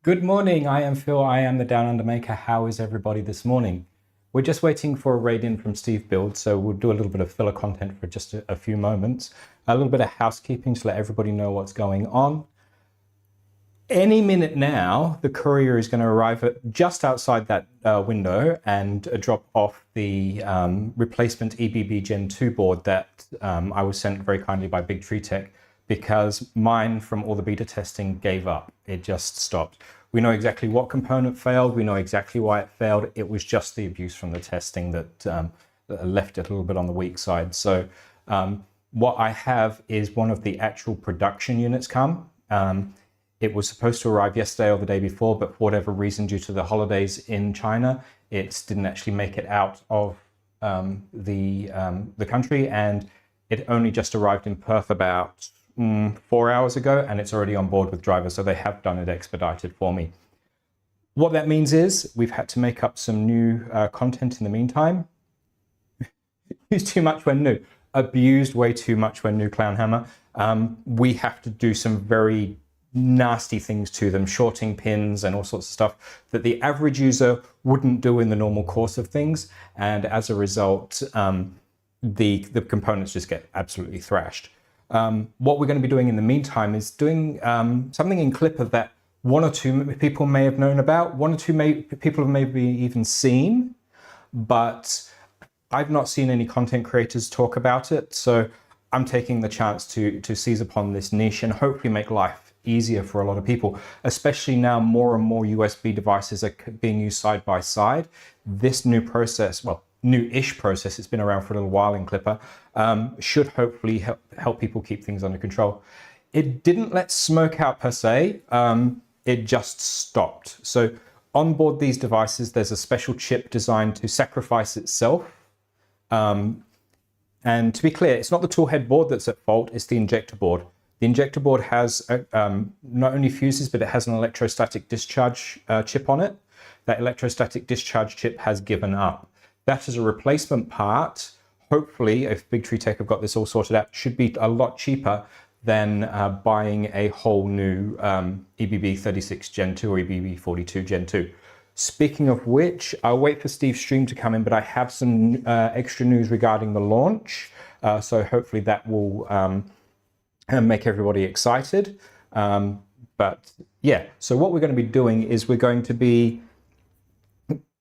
Good morning, I am Phil, I am the Down Under Maker. How is everybody this morning? We're just waiting for a raid in from Steve Build, so we'll do a little bit of filler content for just a few moments. A little bit of housekeeping to let everybody know what's going on. Any minute now, the courier is going to arrive at just outside that window and drop off the replacement EBB Gen2 board that I was sent very kindly by Big Tree Tech, because mine from all the beta testing gave up. It just stopped. We know exactly what component failed. We know exactly why it failed. It was just the abuse from the testing that left it a little bit on the weak side. So what I have is one of the actual production units come. It was supposed to arrive yesterday or the day before, but for whatever reason, due to the holidays in China, it didn't actually make it out of the country, and it only just arrived in Perth about 4 hours ago, and it's already on board with drivers, so they have done it expedited for me. What that means is we've had to make up some new content in the meantime. Used too much when new, abused way too much when new, Clown Hammer. We have to do some very nasty things to them, shorting pins and all sorts of stuff that the average user wouldn't do in the normal course of things, and as a result the components just get absolutely thrashed. What we're going to be doing in the meantime is doing something in Klipper that one or two people may have known about, one or two people have maybe even seen, but I've not seen any content creators talk about it. So I'm taking the chance to seize upon this niche and hopefully make life easier for a lot of people, especially now more and more USB devices are being used side by side. This new process, well, new-ish process, it's been around for a little while in Klipper, should hopefully help people keep things under control. It didn't let smoke out per se, it just stopped. So on board these devices, there's a special chip designed to sacrifice itself. And to be clear, it's not the toolhead board that's at fault, it's the injector board. The injector board has not only fuses, but it has an electrostatic discharge chip on it. That electrostatic discharge chip has given up. That is a replacement part. Hopefully, if Big Tree Tech have got this all sorted out, should be a lot cheaper than buying a whole new EBB 36 Gen 2 or EBB 42 Gen 2. Speaking of which, I'll wait for Steve's stream to come in, but I have some extra news regarding the launch. So hopefully that will make everybody excited. But yeah, so what we're going to be doing is we're going to be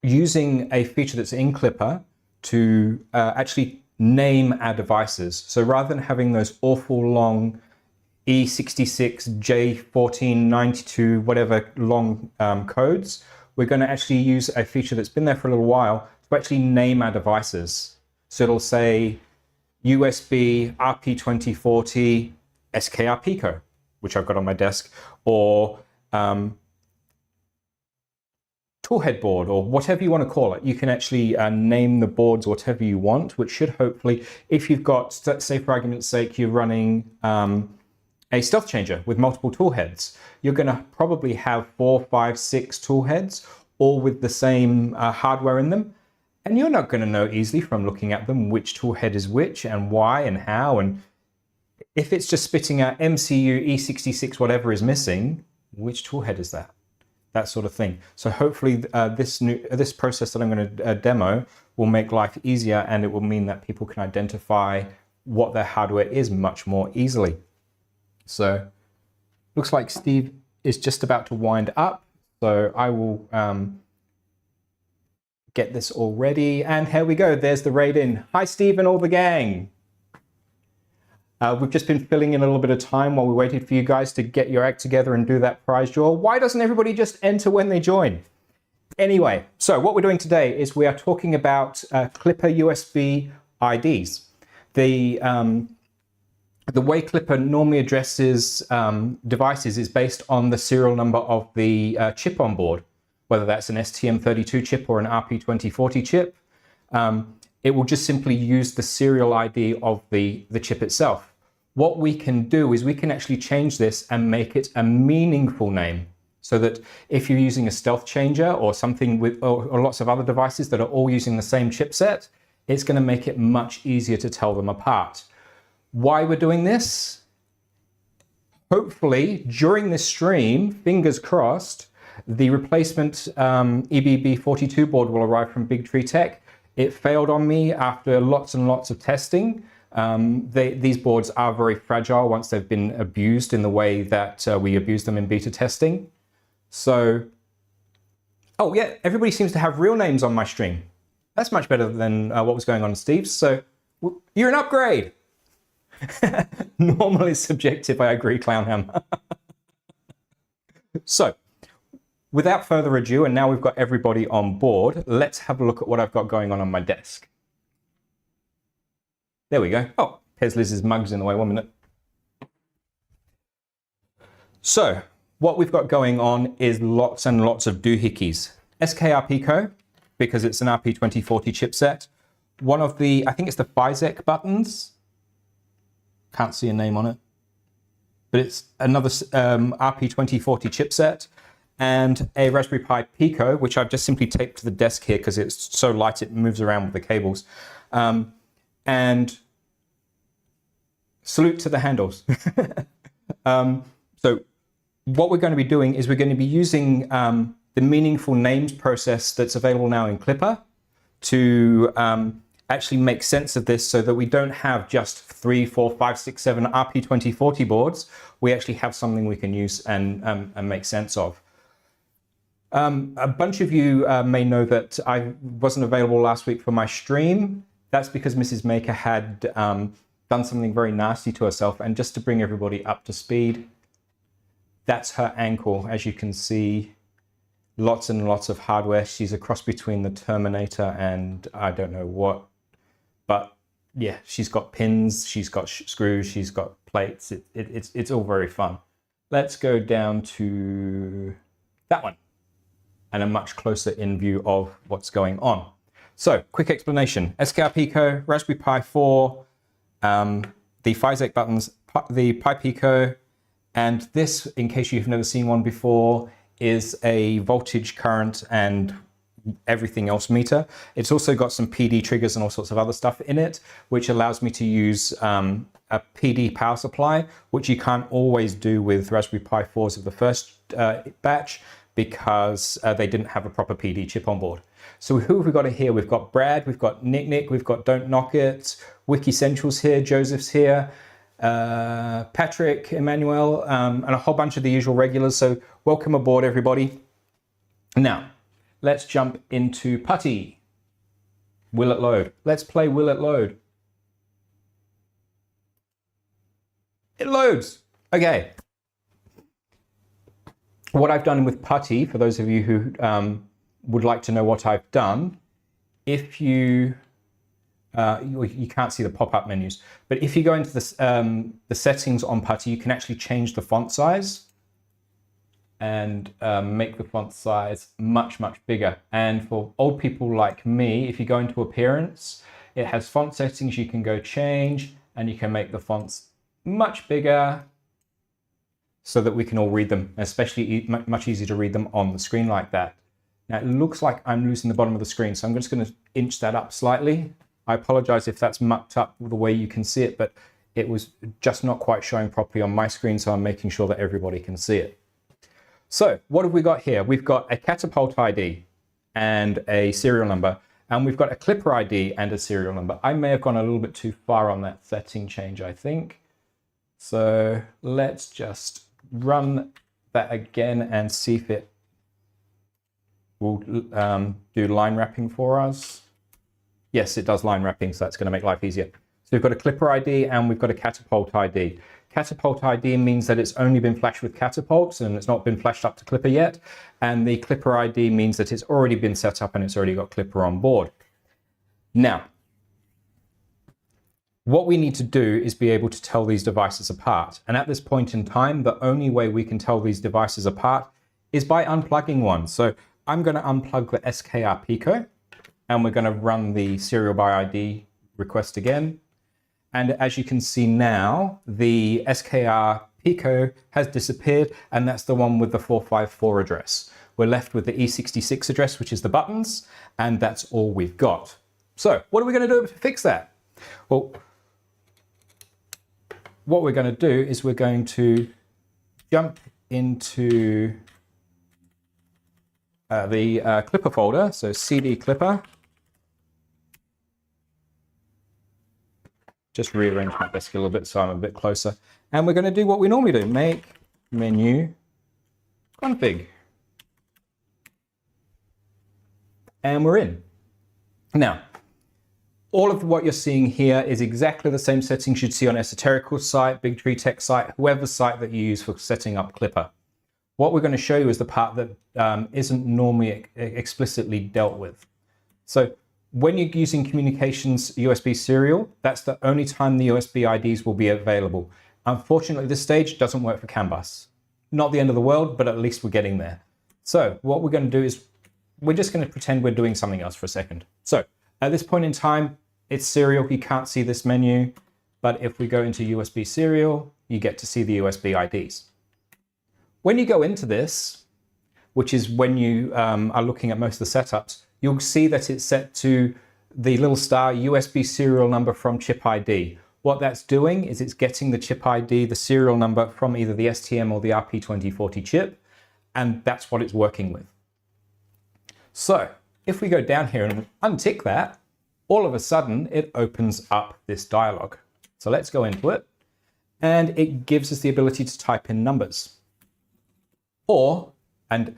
using a feature that's in Klipper to actually name our devices. So rather than having those awful long E66, J1492, whatever long codes, we're going to actually use a feature that's been there for a little while to actually name our devices. So it'll say USB RP2040 SKR Pico, which I've got on my desk, or toolhead board, or whatever you want to call it. You can actually name the boards whatever you want, which should hopefully, if you've got, say for argument's sake, you're running a stealth changer with multiple toolheads, you're going to probably have 4, 5, 6 toolheads, all with the same hardware in them. And you're not going to know easily from looking at them which toolhead is which and why and how. And if it's just spitting out MCU, E66, whatever is missing, which toolhead is that? That sort of thing. So hopefully this process that I'm going to demo will make life easier, and it will mean that people can identify what their hardware is much more easily. So looks like Steve is just about to wind up. So I will get this all ready. And here we go. There's the raid in. Hi, Steve and all the gang. We've just been filling in a little bit of time while we waited for you guys to get your act together and do that prize draw. Why doesn't everybody just enter when they join? Anyway, so what we're doing today is we are talking about Klipper USB IDs. The way Klipper normally addresses devices is based on the serial number of the chip on board, whether that's an STM32 chip or an RP2040 chip. It will just simply use the serial ID of the chip itself. What we can do is we can actually change this and make it a meaningful name, so that if you're using a stealth changer or something with or lots of other devices that are all using the same chipset, it's going to make it much easier to tell them apart. Why we're doing this? Hopefully during this stream, fingers crossed, The replacement EBB 42 board will arrive from Big Tree Tech. It failed on me after lots and lots of testing. These boards are very fragile once they've been abused in the way that we abuse them in beta testing. So, oh yeah, everybody seems to have real names on my stream. That's much better than what was going on in Steve's. So, you're an upgrade. Normal is subjective, I agree, Clownhammer. So, without further ado, and now we've got everybody on board, let's have a look at what I've got going on my desk. There we go. Oh, here's Liz's mugs in the way, 1 minute. So, what we've got going on is lots and lots of doohickeys. SKR Pico, because it's an RP2040 chipset. One of the, I think it's the FISEC buttons. Can't see a name on it. But it's another RP2040 chipset. And a Raspberry Pi Pico, which I've just simply taped to the desk here because it's so light it moves around with the cables. And salute to the handles. So what we're going to be doing is we're going to be using the meaningful names process that's available now in Klipper to actually make sense of this so that we don't have just 3, 4, 5, 6, 7 RP2040 boards. We actually have something we can use and make sense of. A bunch of you may know that I wasn't available last week for my stream. That's because Mrs. Maker had done something very nasty to herself. And just to bring everybody up to speed, that's her ankle. As you can see, lots and lots of hardware. She's a cross between the Terminator and I don't know what. But yeah, she's got pins, she's got screws, she's got plates. It's all very fun. Let's go down to that one and a much closer in view of what's going on. So, quick explanation. SKR Pico, Raspberry Pi 4, the FISEC buttons, the Pi Pico, and this, in case you've never seen one before, is a voltage, current, and everything else meter. It's also got some PD triggers and all sorts of other stuff in it, which allows me to use a PD power supply, which you can't always do with Raspberry Pi 4s of the first batch because they didn't have a proper PD chip on board. So who have we got here? We've got Brad, we've got Nick, we've got Don't Knock It, Wiki Central's here, Joseph's here, Patrick, Emmanuel, and a whole bunch of the usual regulars. So welcome aboard, everybody. Now, let's jump into Putty. Will it load? Let's play Will It Load. It loads. Okay. What I've done with Putty, for those of you who would like to know what I've done, if you can't see the pop-up menus, but if you go into the settings on Putty, you can actually change the font size and make the font size much, much bigger. And for old people like me, if you go into Appearance, it has font settings you can go change, and you can make the fonts much bigger so that we can all read them, especially much easier to read them on the screen like that. Now it looks like I'm losing the bottom of the screen, so I'm just going to inch that up slightly. I apologize if that's mucked up the way you can see it, but it was just not quite showing properly on my screen, so I'm making sure that everybody can see it. So what have we got here? We've got a Catapult ID and a serial number, and we've got a Klipper ID and a serial number. I may have gone a little bit too far on that setting change, I think. So let's just run that again and see if it will do line wrapping for us. Yes, it does line wrapping, so that's going to make life easier. So we've got a Klipper ID and we've got a Catapult ID. Catapult ID means that it's only been flashed with catapults and it's not been flashed up to Klipper yet. And the Klipper ID means that it's already been set up and it's already got Klipper on board. Now, what we need to do is be able to tell these devices apart. And at this point in time, the only way we can tell these devices apart is by unplugging one. So I'm going to unplug the SKR Pico and we're going to run the serial by ID request again. And as you can see now, the SKR Pico has disappeared, and that's the one with the 454 address. We're left with the E66 address, which is the buttons, and that's all we've got. So what are we going to do to fix that? Well, what we're going to do is we're going to jump into the Klipper folder, so CD Klipper. Just rearrange my desk a little bit so I'm a bit closer. And we're going to do what we normally do, make menu config. And we're in. Now, all of what you're seeing here is exactly the same settings you'd see on Esoterical's site, Big Tree Tech site, whoever's site that you use for setting up Klipper. What we're going to show you is the part that isn't normally explicitly dealt with. So when you're using communications USB serial, that's the only time the USB IDs will be available. Unfortunately, this stage doesn't work for CAN bus. Not the end of the world, but at least we're getting there. So what we're going to do is we're just going to pretend we're doing something else for a second. So at this point in time, it's serial. You can't see this menu, but if we go into USB serial, you get to see the USB IDs. When you go into this, which is when you are looking at most of the setups, you'll see that it's set to the little star USB serial number from chip ID. What that's doing is it's getting the chip ID, the serial number from either the STM or the RP2040 chip, and that's what it's working with. So if we go down here and untick that, all of a sudden it opens up this dialog. So let's go into it, and it gives us the ability to type in numbers. And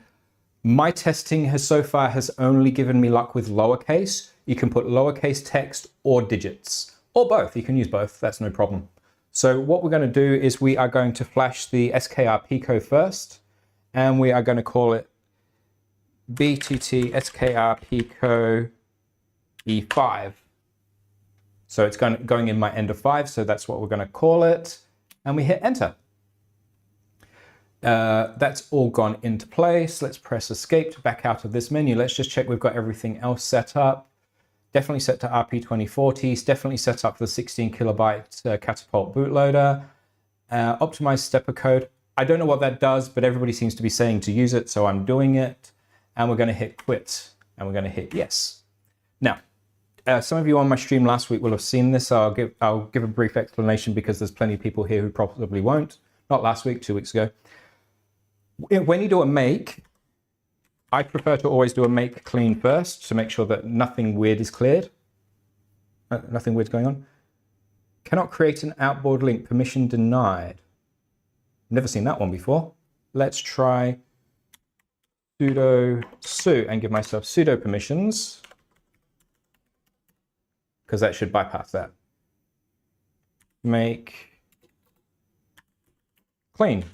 my testing has so far has only given me luck with lowercase. You can put lowercase text or digits, or both. You can use both, that's no problem. So what we're going to do is we are going to flash the SKR Pico first, and we are going to call it BTT SKR Pico E5. So it's going in my end of 5, so that's what we're going to call it. And we hit enter. That's all gone into place. Let's press escape to back out of this menu. Let's just check we've got everything else set up. Definitely set to RP2040s, definitely set up for the 16 kilobyte Catapult bootloader. Optimized stepper code. I don't know what that does, but everybody seems to be saying to use it, so I'm doing it. And we're going to hit quit, and we're going to hit yes. Now, some of you on my stream last week will have seen this. I'll give a brief explanation because there's plenty of people here who probably won't. Not last week, 2 weeks ago. When you do a make, I prefer to always do a make clean first to make sure that nothing weird is cleared. Nothing weird's going on. Cannot create an outboard link, permission denied. Never seen that one before. Let's try sudo su and give myself sudo permissions, because that should bypass that. Make clean.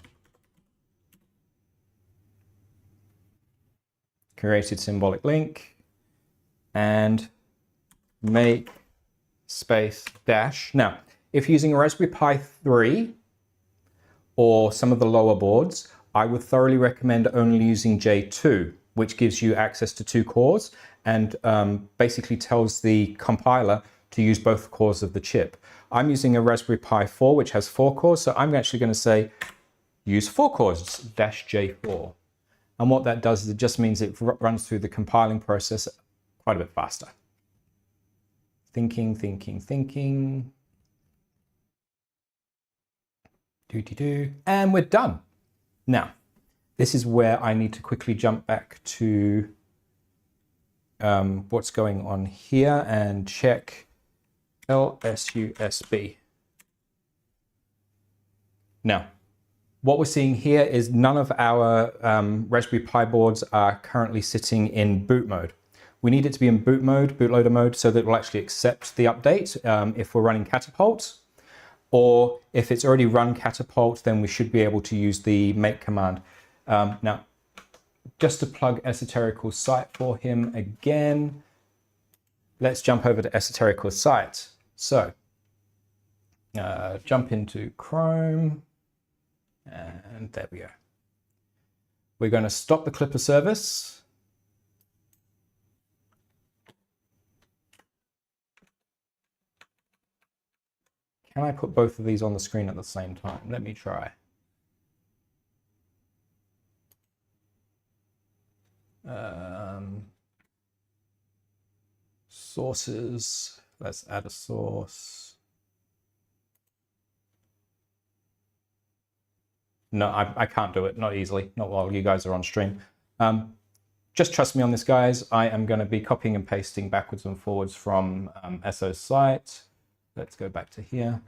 Created symbolic link, and make space dash. Now, if using a Raspberry Pi 3 or some of the lower boards, I would thoroughly recommend only using J2, which gives you access to 2 cores and basically tells the compiler to use both cores of the chip. I'm using a Raspberry Pi 4, which has 4 cores, so I'm actually going to say use 4 cores -J4. And what that does is it just means it runs through the compiling process quite a bit faster. Thinking. And we're done. Now, this is where I need to quickly jump back to what's going on here and check LSUSB. Now, what we're seeing here is none of our Raspberry Pi boards are currently sitting in boot mode. We need it to be in boot mode, bootloader mode, so that it will actually accept the update if we're running Catapult. Or if it's already run Catapult, then we should be able to use the make command. Now, just to plug Esoterical's site for him again, let's jump over to Esoterical's site. So, jump into Chrome. And there we go. We're going to stop the Klipper service. Can I put both of these on the screen at the same time? Let me try. Sources. Let's add a source. No, I can't do it, not easily, not while you guys are on stream. just trust me on this, guys. I am going to be copying and pasting backwards and forwards from SO's site. Let's go back to here.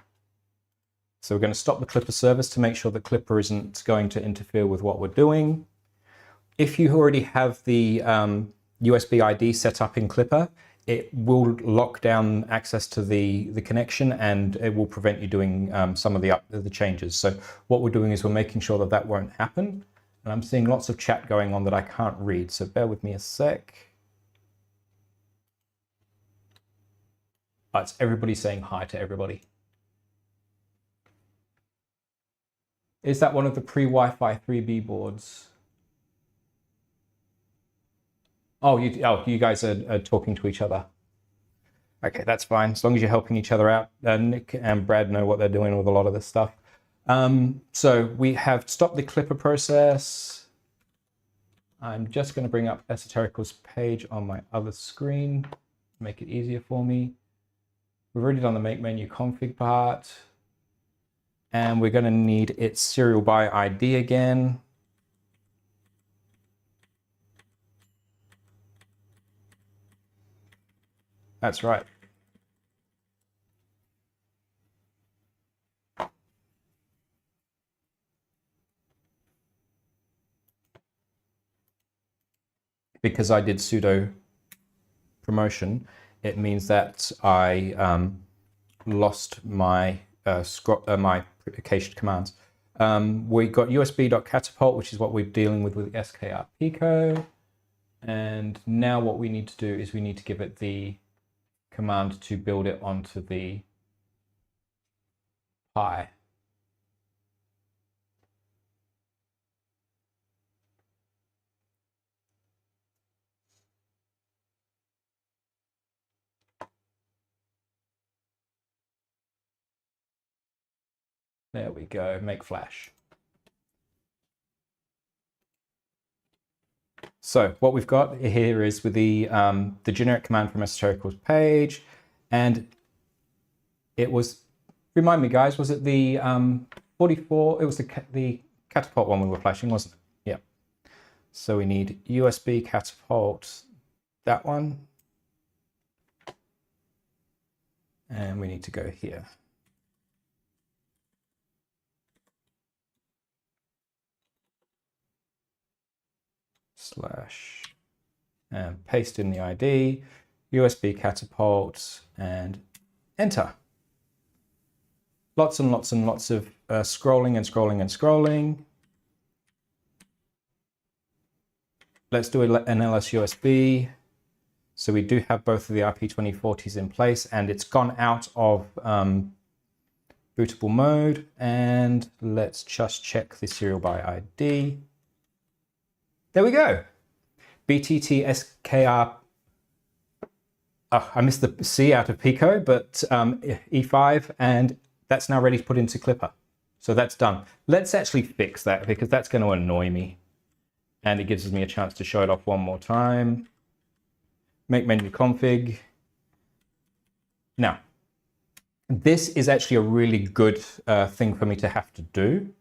So we're going to stop the Klipper service to make sure that Klipper isn't going to interfere with what we're doing. If you already have the USB ID set up in Klipper, it will lock down access to the connection, and it will prevent you doing some of the changes. So what we're doing is we're making sure that that won't happen. And I'm seeing lots of chat going on that I can't read, so bear with me a sec. It's everybody saying hi to everybody. Is that one of the pre-Wi-Fi 3B boards? Oh, you guys are talking to each other. Okay, that's fine. As long as you're helping each other out. Nick and Brad know what they're doing with a lot of this stuff. So we have stopped the Klipper process. I'm just going to bring up Esoterical's page on my other screen, make it easier for me. We've already done the make menu config part. And we're going to need its serial by ID again. That's right. Because I did sudo promotion, it means that I lost my my cached commands. We got usb.catapult, which is what we're dealing with SKR Pico. And now what we need to do is we need to give it the command to build it onto the Pi. There we go, make flash. So what we've got here is with the generic command from Esoterical's page, and it was, remind me guys, was it the 44? It was the catapult one we were flashing, wasn't it? Yeah. So we need USB catapult, that one, and we need to go here. Slash and paste in the ID, USB catapult, and enter. Lots and lots and lots of scrolling and scrolling and scrolling. Let's do an LS-USB. So we do have both of the IP2040s in place, and it's gone out of bootable mode. And let's just check the serial by ID. There we go. BTT SKR. I missed the C out of Pico, but E5, and that's now ready to put into Klipper. So that's done. Let's actually fix that because that's going to annoy me. And it gives me a chance to show it off one more time. Make menu config. Now, this is actually a really good thing for me to have to do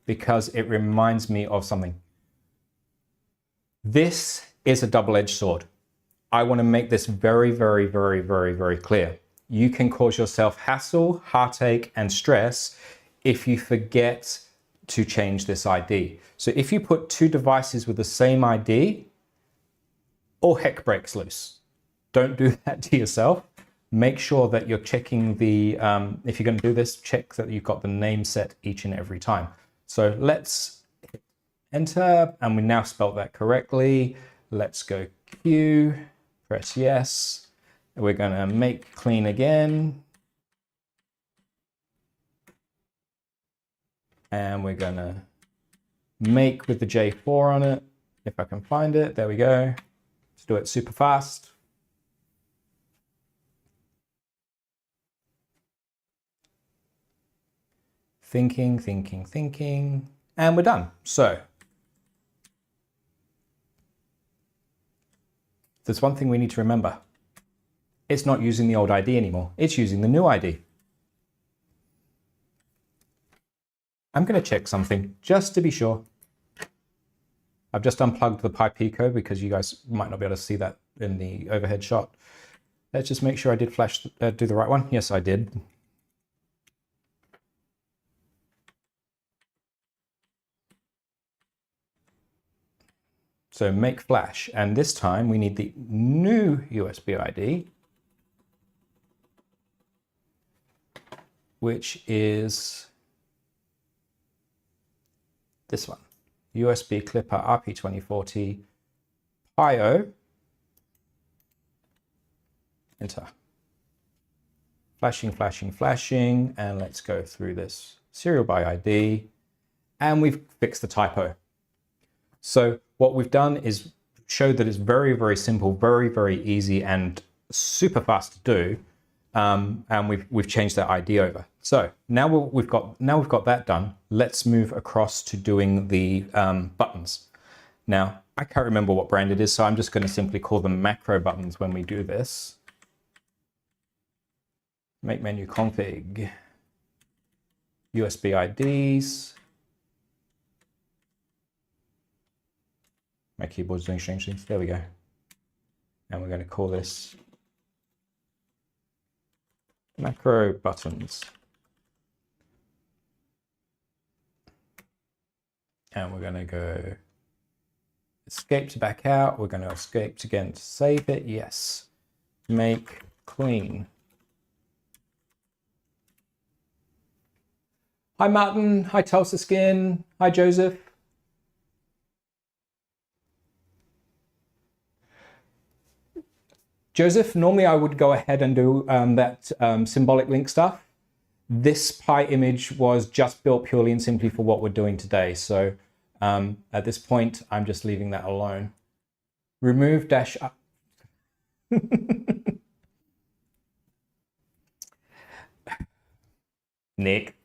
because it reminds me of something. This is a double-edged sword. I want to make this very, very, very, very, very clear. You can cause yourself hassle, heartache, and stress if you forget to change this ID. So if you put two devices with the same ID, all heck breaks loose. Don't do that to yourself. Make sure that you're checking the, if you're going to do this, check that you've got the name set each and every time. So let's hit enter, and we now spelled that correctly. Let's go Q, press yes. We're going to make clean again. And we're going to make with the J4 on it, if I can find it. There we go. Let's do it super fast. Thinking, thinking, thinking, and we're done. So there's one thing we need to remember. It's not using the old ID anymore. It's using the new ID. I'm going to check something just to be sure. I've just unplugged the Pi Pico because you guys might not be able to see that in the overhead shot. Let's just make sure I did do the right one. Yes, I did. So make flash, and this time we need the new USB ID, which is this one, USB Klipper RP2040 PIO. Enter. Flashing, flashing, flashing, and let's go through this serial by ID, and we've fixed the typo. So what we've done is show that it's very, very simple, very, very easy, and super fast to do. And we've changed that ID over. So now we've got that done. Let's move across to doing the buttons. Now I can't remember what brand it is, so I'm just going to simply call them macro buttons when we do this. Make menu config, USB IDs. My keyboard's doing strange things. There we go. And we're going to call this macro buttons. And we're going to go escape to back out. We're going to escape again to save it. Yes. Make clean. Hi Martin. Hi Tulsa Skin. Hi Joseph. Joseph, normally I would go ahead and do that symbolic link stuff. This Pi image was just built purely and simply for what we're doing today. So at this point, I'm just leaving that alone. Remove dash up. Nick.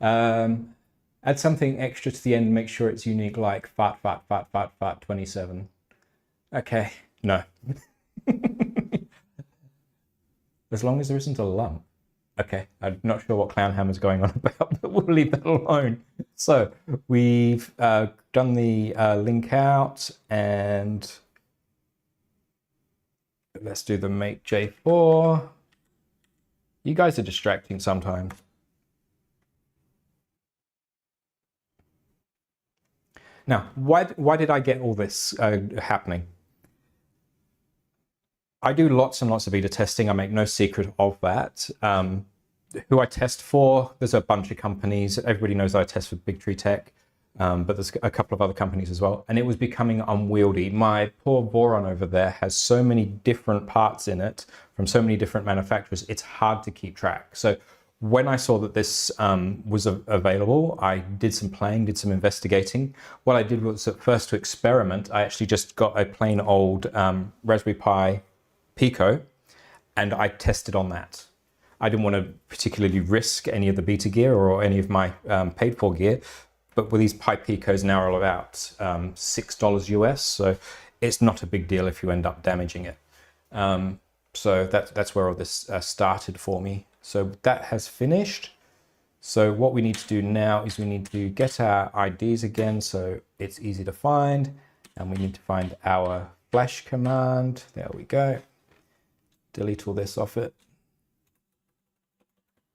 Add something extra to the end, make sure it's unique, like fat 27. Okay, no. As long as there isn't a lump. Okay, I'm not sure what Clown Hammer's going on about, but we'll leave that alone. So we've done the link out, and let's do the make J4. You guys are distracting sometimes. Now, why did I get all this happening? I do lots and lots of beta testing. I make no secret of that. Who I test for, there's a bunch of companies. Everybody knows that I test for Big Tree Tech, but there's a couple of other companies as well. And it was becoming unwieldy. My poor Voron over there has so many different parts in it from so many different manufacturers, it's hard to keep track. So when I saw that this was available, I did some playing, did some investigating. What I did was at first to experiment, I actually just got a plain old Raspberry Pi Pico, and I tested on that. I didn't want to particularly risk any of the beta gear or any of my paid for gear, but with these Pi Picos now are about $6 US, so it's not a big deal if you end up damaging it. So that's where all this started for me. So that has finished. So what we need to do now is we need to get our IDs again so it's easy to find, and we need to find our flash command. There we go. Delete all this off it.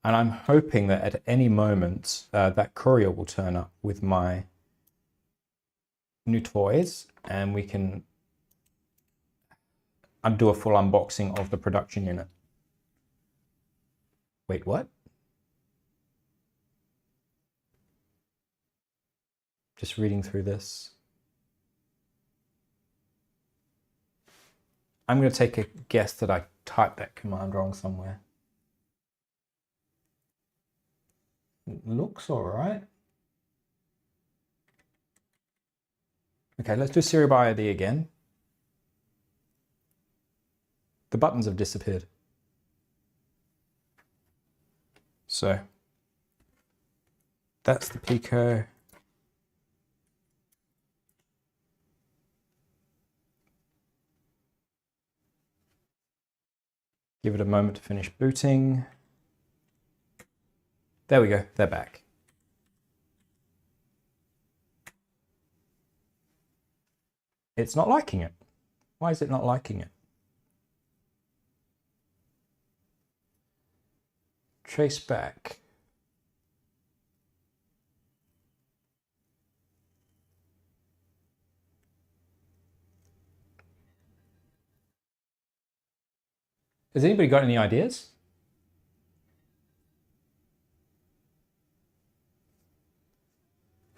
And I'm hoping that at any moment that courier will turn up with my new toys, and we can do a full unboxing of the production unit. Wait, what? Just reading through this. I'm going to take a guess that I typed that command wrong somewhere. It looks all right. Okay, let's do serial by ID again. The buttons have disappeared. So that's the Pico. Give it a moment to finish booting. There we go, they're back. It's not liking it. Why is it not liking it? Trace back. Has anybody got any ideas?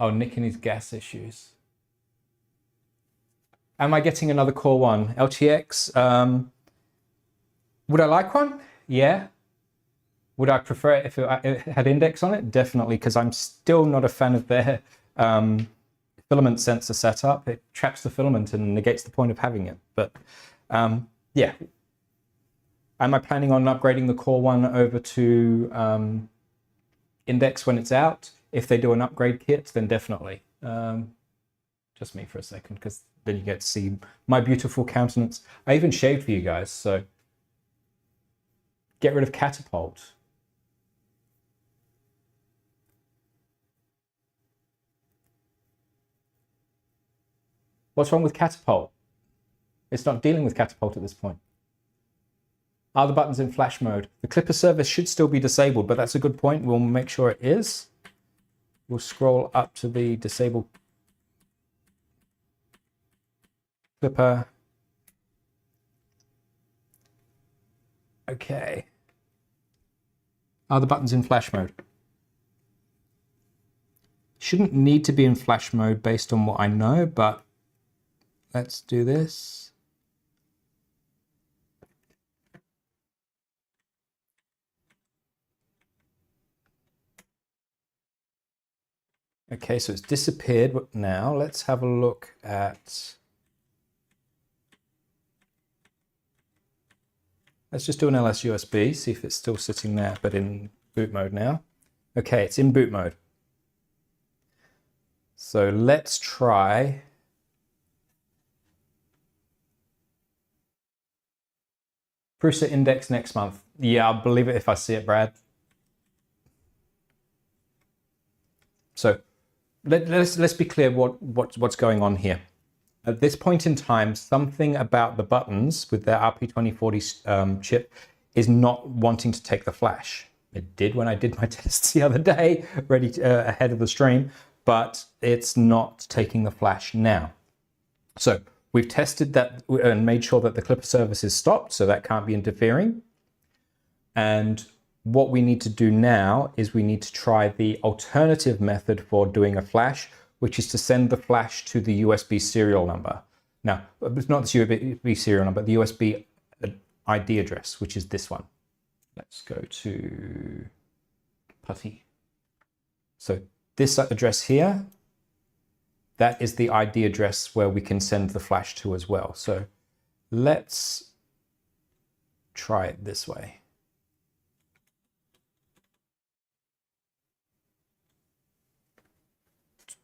Oh, Nick and his gas issues. Am I getting another Core 1? LTX? Would I like one? Yeah. Would I prefer it if it had index on it? Definitely, because I'm still not a fan of their filament sensor setup. It traps the filament and negates the point of having it. But yeah. Am I planning on upgrading the Core 1 over to index when it's out? If they do an upgrade kit, then definitely. Just me for a second, because then you get to see my beautiful countenance. I even shaved for you guys, so get rid of Catapult. What's wrong with Catapult? It's not dealing with Catapult at this point. Are the buttons in flash mode? The Klipper service should still be disabled, but that's a good point. We'll make sure it is. We'll scroll up to the disable Klipper. Okay. Are the buttons in flash mode? Shouldn't need to be in flash mode based on what I know, but let's do this. Okay, so it's disappeared, but now let's have a look at... Let's just do an LS USB, see if it's still sitting there, but in boot mode now. Okay, it's in boot mode. So let's try... Prusa index next month. Yeah, I'll believe it if I see it, Brad. So let's be clear what's going on here. At this point in time, something about the buttons with their RP2040 chip is not wanting to take the flash. It did when I did my tests the other day, ahead of the stream, but it's not taking the flash now. So we've tested that and made sure that the Klipper service is stopped, so that can't be interfering. And what we need to do now is we need to try the alternative method for doing a flash, which is to send the flash to the USB serial number. Now, it's not the USB serial number, the USB ID address, which is this one. Let's go to Putty. So this address here, that is the ID address where we can send the flash to as well. So let's try it this way.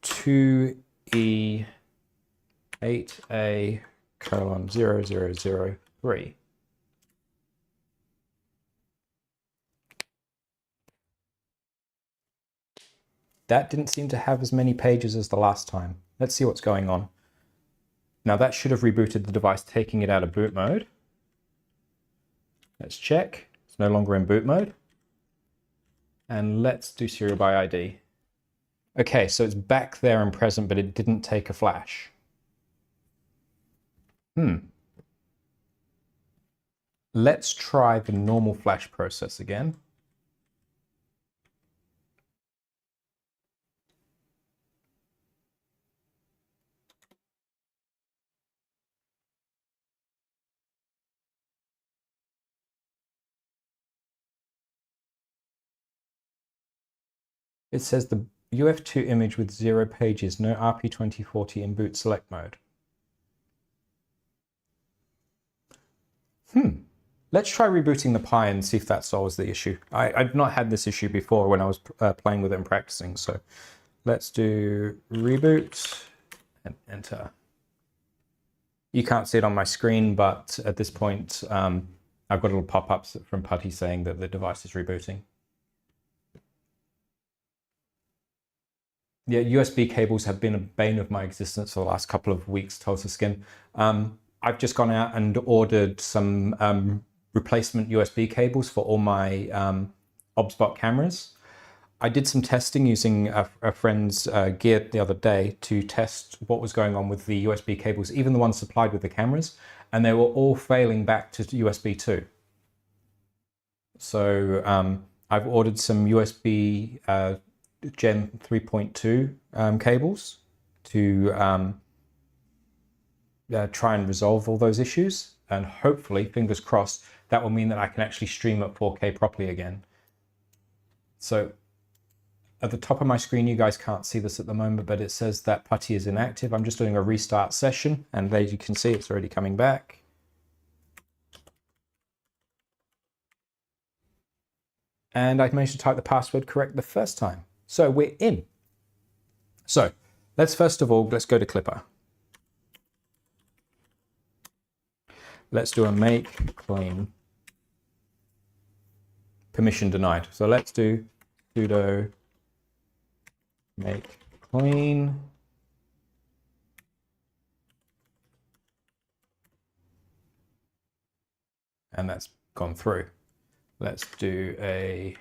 2E8A:0003. That didn't seem to have as many pages as the last time. Let's see what's going on. Now that should have rebooted the device, taking it out of boot mode. Let's check. It's no longer in boot mode. And let's do serial by ID. Okay, so it's back there and present, but it didn't take a flash. Let's try the normal flash process again. It says the UF2 image with 0 pages, no RP2040 in boot select mode. Let's try rebooting the Pi and see if that solves the issue. I've not had this issue before when I was playing with it and practicing, so let's do reboot and enter. You can't see it on my screen, but at this point, I've got little pop-ups from Putty saying that the device is rebooting. Yeah, USB cables have been a bane of my existence for the last couple of weeks, Tulsa Skin. I've just gone out and ordered some replacement USB cables for all my OBSBot cameras. I did some testing using a friend's gear the other day to test what was going on with the USB cables, even the ones supplied with the cameras, and they were all failing back to USB 2. So I've ordered some USB Gen 3.2 cables to try and resolve all those issues, and hopefully, fingers crossed, that will mean that I can actually stream at 4K properly again. So at the top of my screen, you guys can't see this at the moment, but it says that PuTTY is inactive. I'm just doing a restart session, and there you can see it's already coming back. And I managed to type the password correct the first time. So we're in. So let's first of all, let's go to Klipper. Let's do a make clean. Permission denied. So let's do sudo make clean. And that's gone through. Let's do a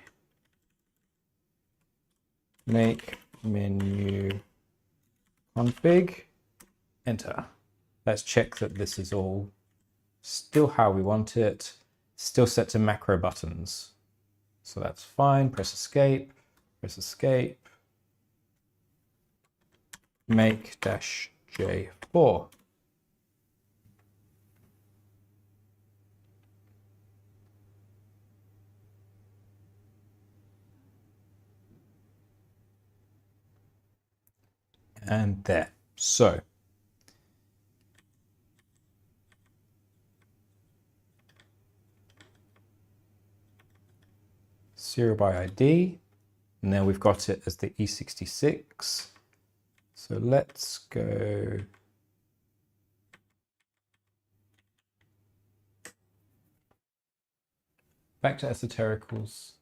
make menu config, enter. Let's check that this is all still how we want it, still set to macro buttons. So that's fine, press escape, make -J4. And there. So serial by ID, and now we've got it as the E66. So let's go back to Esotericals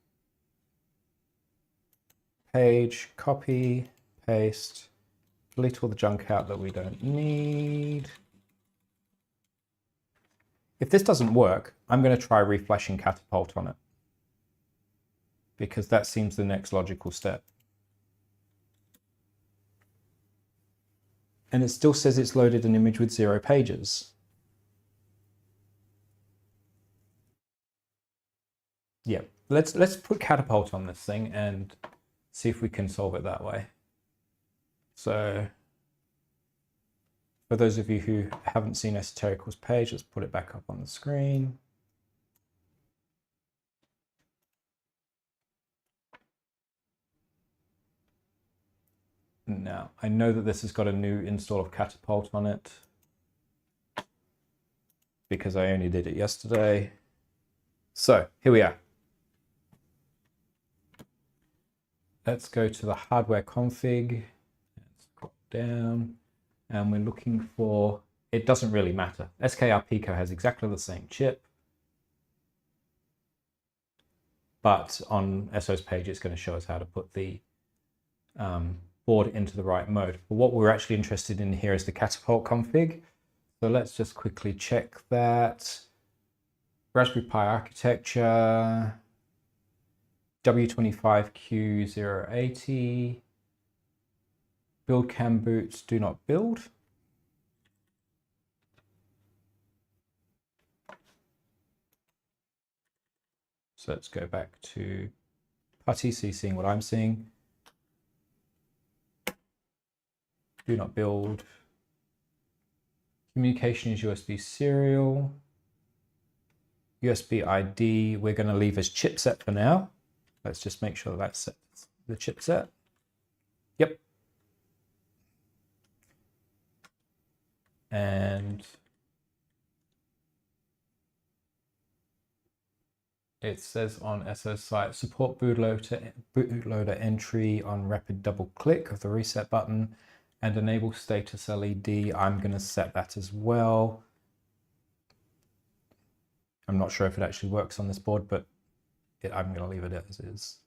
page, copy, paste, delete all the junk out that we don't need. If this doesn't work, I'm going to try reflashing Catapult on it, because that seems the next logical step. And it still says it's loaded an image with 0 pages. Yeah, let's put Catapult on this thing and see if we can solve it that way. So for those of you who haven't seen Esotericals page, let's put it back up on the screen. Now, I know that this has got a new install of Catapult on it because I only did it yesterday. So here we are. Let's go to the hardware config, scroll down, and we're looking for, it doesn't really matter. SKR Pico has exactly the same chip, but on SO's page, it's going to show us how to put the board into the right mode. But what we're actually interested in here is the Catapult config. So let's just quickly check that. Raspberry Pi architecture, W25Q080, build cam boots, do not build. So let's go back to PuTTY, so you're seeing what I'm seeing. Do not build. Communication is USB serial. USBID, we're going to leave as chipset for now. Let's just make sure that's the chipset. Yep. And it says on SO's site, support bootloader entry on rapid double click of the reset button and enable status LED. I'm going to set that as well. I'm not sure if it actually works on this board, but I'm going to leave it as is.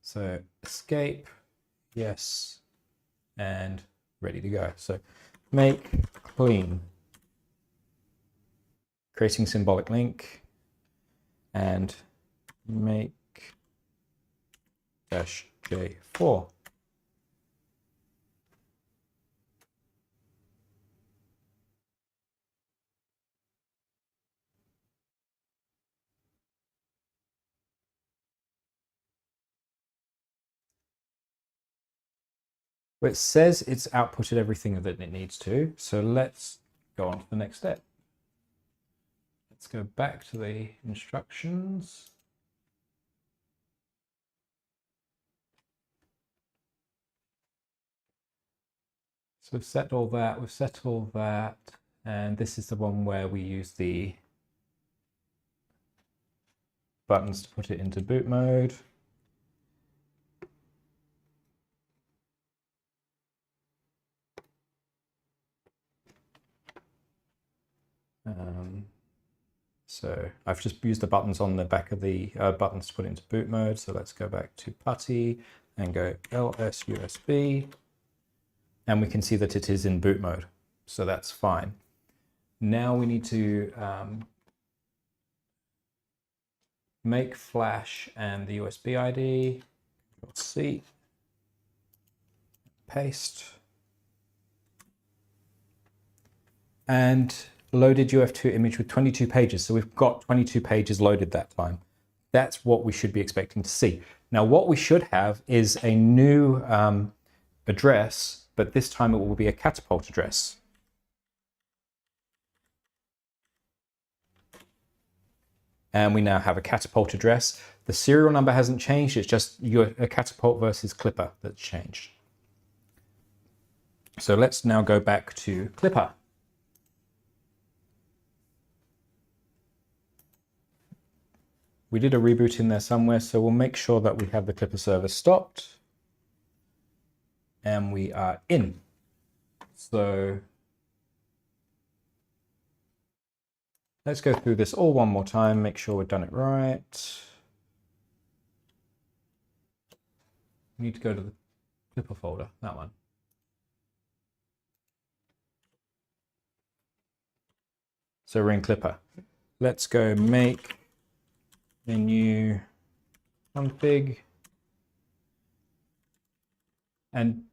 So escape, yes, and ready to go. So make clean, creating symbolic link, and make -J4. Well, it says it's outputted everything that it needs to, so let's go on to the next step. Let's go back to the instructions. So we've set all that, and this is the one where we use the buttons to put it into boot mode. So I've just used the buttons on the back of the buttons to put it into boot mode. So let's go back to PuTTY and go LS USB. And we can see that it is in boot mode. So that's fine. Now we need to make flash and the USB ID. C, paste. And loaded UF2 image with 22 pages. So we've got 22 pages loaded that time. That's what we should be expecting to see. Now, what we should have is a new address, but this time it will be a catapult address. And we now have a catapult address. The serial number hasn't changed. It's just a catapult versus Klipper that's changed. So let's now go back to Klipper. We did a reboot in there somewhere, so we'll make sure that we have the Klipper server stopped. And we are in. So let's go through this all one more time, make sure we've done it right. We need to go to the Klipper folder, that one. So we're in Klipper. Let's go make menu config and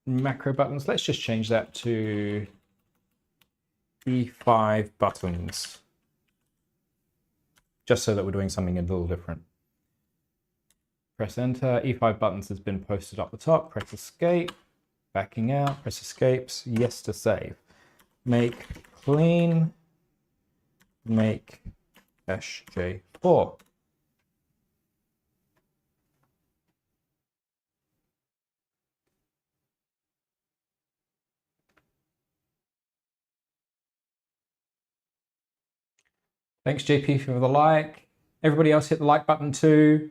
macro buttons. Let's just change that to E5 buttons, just so that we're doing something a little different. Press enter. E5 buttons has been posted up the top. Press escape, backing out, press escapes, yes to save. Make clean, make -J4. Thanks, JP, for the like. Everybody else hit the like button too.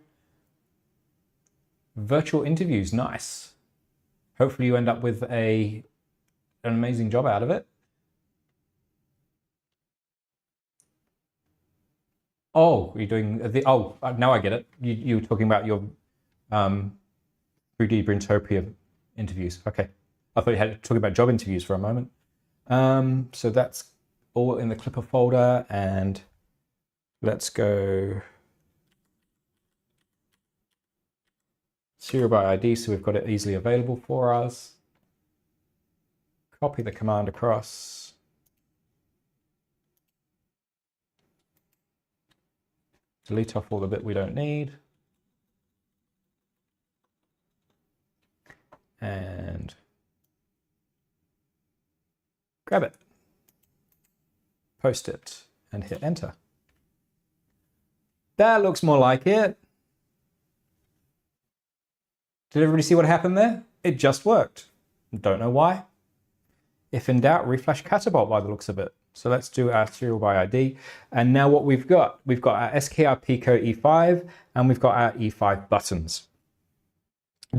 Virtual interviews, nice. Hopefully you end up with an amazing job out of it. Oh, you're doing the, oh, now I get it. You were talking about your 3D Brintopia interviews. Okay. I thought you had talking about job interviews for a moment. So that's all in the Klipper folder, and let's go serial by ID, so we've got it easily available for us. Copy the command across. Delete off all the bit we don't need. And grab it, post it, and hit enter. That looks more like it. Did everybody see what happened there? It just worked. Don't know why. If in doubt, reflash catapult by the looks of it. So let's do our serial by ID. And now what we've got our SKR Pico E5, and we've got our E5 buttons.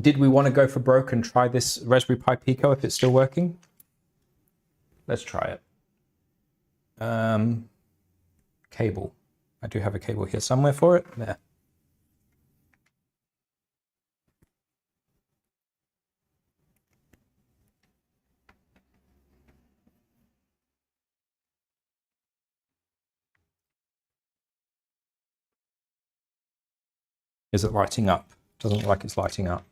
Did we want to go for broke and try this Raspberry Pi Pico if it's still working? Let's try it. Cable. I do have a cable here somewhere for it. There. Is it lighting up? Doesn't look like it's lighting up.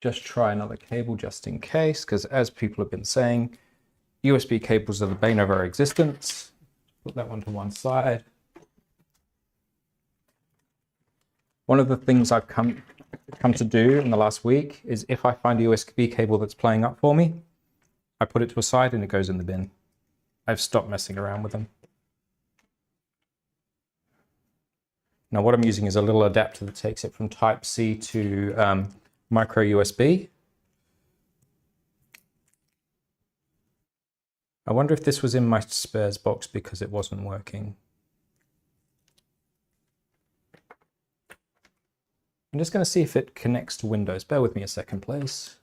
Just try another cable just in case, because as people have been saying, USB cables are the bane of our existence. Put that one to one side. One of the things I've come to do in the last week is if I find a USB cable that's playing up for me, I put it to a side and it goes in the bin. I've stopped messing around with them. Now what I'm using is a little adapter that takes it from Type-C to micro USB. I wonder if this was in my spares box because it wasn't working. I'm just going to see if it connects to Windows. Bear with me a second, please.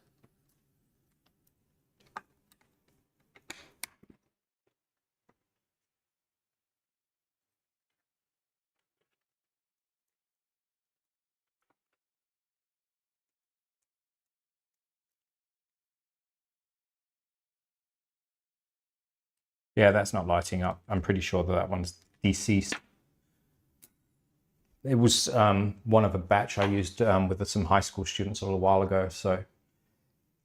Yeah, that's not lighting up. I'm pretty sure that one's deceased. It was one of a batch I used with some high school students a little while ago. So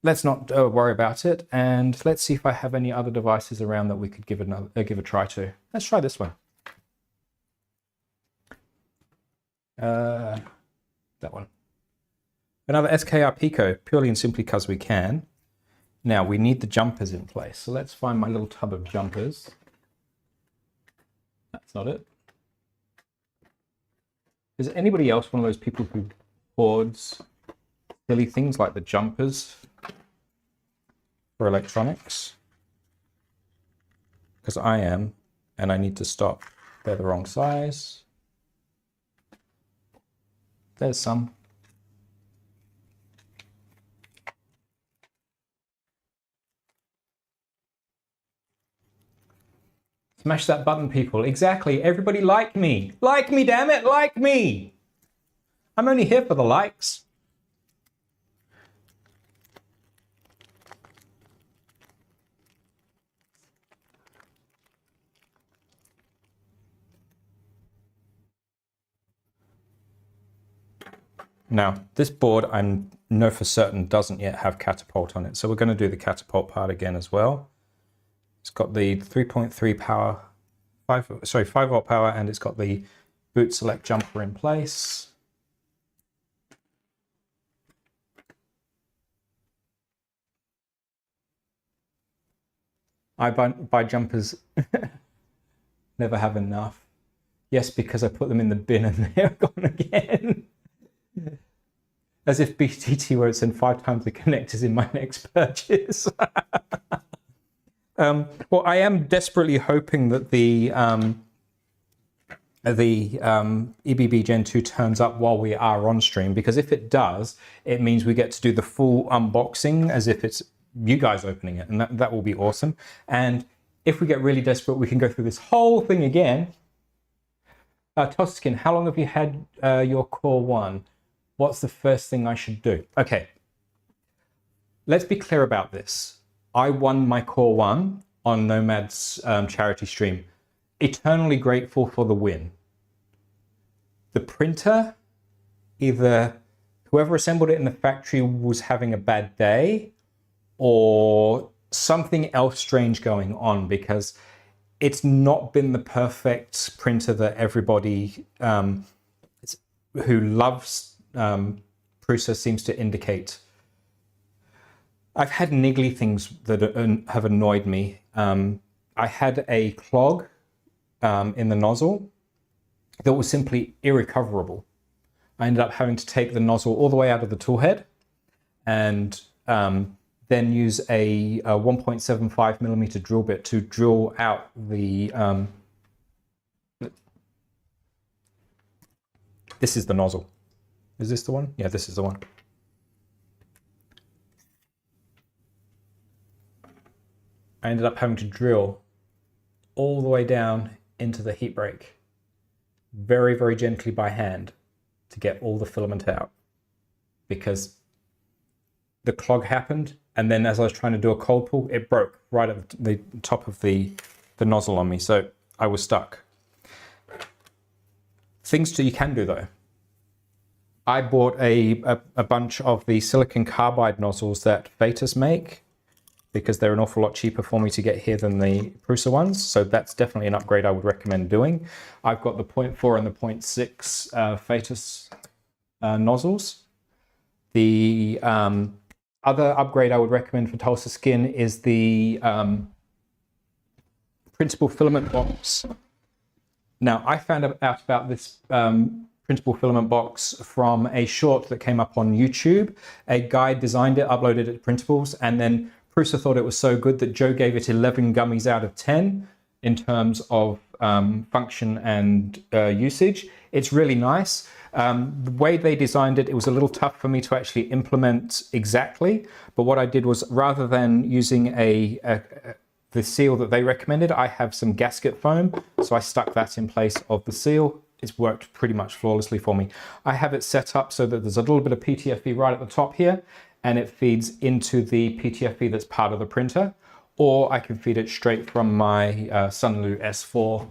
let's not worry about it. And let's see if I have any other devices around that we could give a try to. Let's try this one. That one. Another SKR Pico, purely and simply because we can. Now we need the jumpers in place. So let's find my little tub of jumpers. That's not it. Is anybody else one of those people who hoards silly things like the jumpers for electronics? Because I am, and I need to stop. They're the wrong size. There's some. Smash that button, people. Exactly. Everybody like me. Like me, damn it. Like me. I'm only here for the likes. Now, this board I know for certain doesn't yet have catapult on it. So we're going to do the catapult part again as well. It's got the 3.3 power, 5 volt power, and it's got the boot select jumper in place. I buy jumpers, never have enough. Yes, because I put them in the bin and they're gone again. As if BTT were send 5 times the connectors in my next purchase. Well, I am desperately hoping that the EBB Gen2 turns up while we are on stream, because if it does, it means we get to do the full unboxing as if it's you guys opening it, and that will be awesome. And if we get really desperate, we can go through this whole thing again. Toskin, how long have you had your Core 1? What's the first thing I should do? Okay, let's be clear about this. I won my Core 1 on Nomad's charity stream. Eternally grateful for the win. The printer, either whoever assembled it in the factory was having a bad day or something else strange going on, because it's not been the perfect printer that everybody who loves Prusa seems to indicate. I've had niggly things that have annoyed me. I had a clog in the nozzle that was simply irrecoverable. I ended up having to take the nozzle all the way out of the tool head and then use a 1.75 millimeter drill bit to drill out the... This is the nozzle. Is this the one? Yeah, this is the one. I ended up having to drill all the way down into the heat break, very, very gently by hand, to get all the filament out, because the clog happened And then as I was trying to do a cold pull, it broke right at the top of the nozzle on me. So I was stuck. Things that you can do though. I bought a bunch of the silicon carbide nozzles that Phaetus make because they're an awful lot cheaper for me to get here than the Prusa ones. So that's definitely an upgrade I would recommend doing. I've got the 0.4 and the 0.6 Phaetus nozzles. The other upgrade I would recommend for Tulsa Skin is the printable filament box. Now, I found out about this printable filament box from a short that came up on YouTube. A guy designed it, uploaded it to Printables, and then Prusa thought it was so good that Joe gave it 11 gummies out of 10 in terms of function and usage. It's really nice. The way they designed it, it was a little tough for me to actually implement exactly. But what I did was, rather than using the seal that they recommended, I have some gasket foam. So I stuck that in place of the seal. It's worked pretty much flawlessly for me. I have it set up so that there's a little bit of PTFE right at the top here, and it feeds into the PTFE that's part of the printer, or I can feed it straight from my Sunlu S4.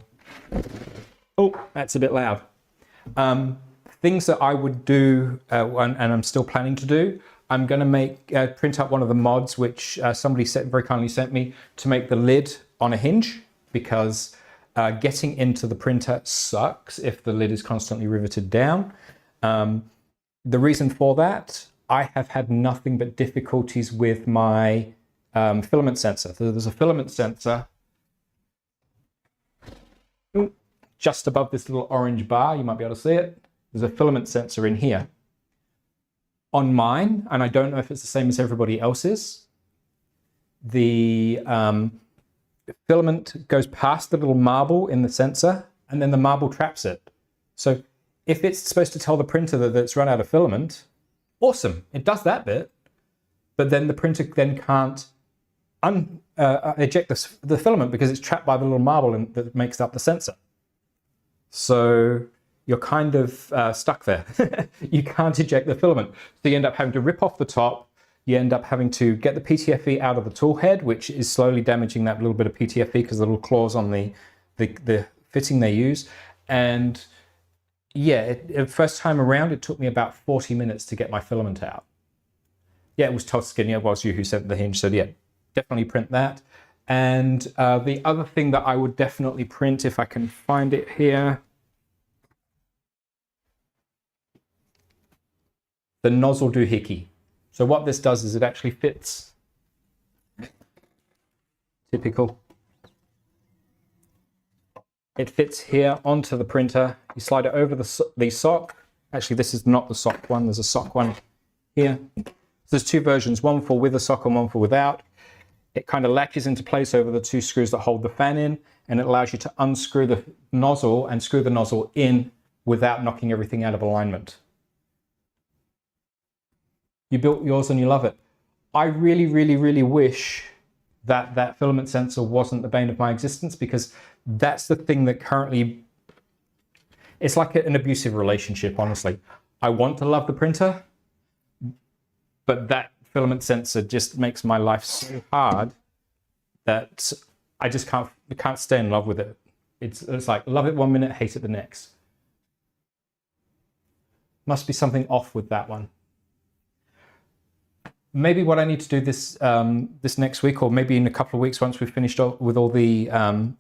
Oh, that's a bit loud. Things that I would do, and I'm still planning to do, I'm going to print up one of the mods which somebody very kindly sent me to make the lid on a hinge, because getting into the printer sucks if the lid is constantly riveted down. The reason for that, I have had nothing but difficulties with my filament sensor. So there's a filament sensor just above this little orange bar. You might be able to see it. There's a filament sensor in here. On mine, and I don't know if it's the same as everybody else's, the filament goes past the little marble in the sensor, and then the marble traps it. So if it's supposed to tell the printer that it's run out of filament, awesome, it does that bit, but then the printer then can't eject the filament because it's trapped by the little marble that makes up the sensor. So you're kind of stuck there. You can't eject the filament. So you end up having to rip off the top. You end up having to get the PTFE out of the tool head, which is slowly damaging that little bit of PTFE because the little claws on the fitting they use. And yeah, first time around, it took me about 40 minutes to get my filament out. Yeah, it was Tulsa Skin. Yeah, it was you who sent the hinge. So yeah, definitely print that. And the other thing that I would definitely print, if I can find it here, the nozzle doohickey. So what this does is it actually fits. Typical. It fits here onto the printer. You slide it over the sock. Actually, this is not the sock one. There's a sock one here. So there's two versions, one for with a sock and one for without. It kind of latches into place over the two screws that hold the fan in, and it allows you to unscrew the nozzle and screw the nozzle in without knocking everything out of alignment. You built yours and you love it. I really, really, really wish that that filament sensor wasn't the bane of my existence, because that's the thing that currently, it's like an abusive relationship, honestly. I want to love the printer, but that filament sensor just makes my life so hard that I just can't stay in love with it. It's like love it one minute, hate it the next. Must be something off with that one. Maybe what I need to do this next week, or maybe in a couple of weeks once we've finished with all the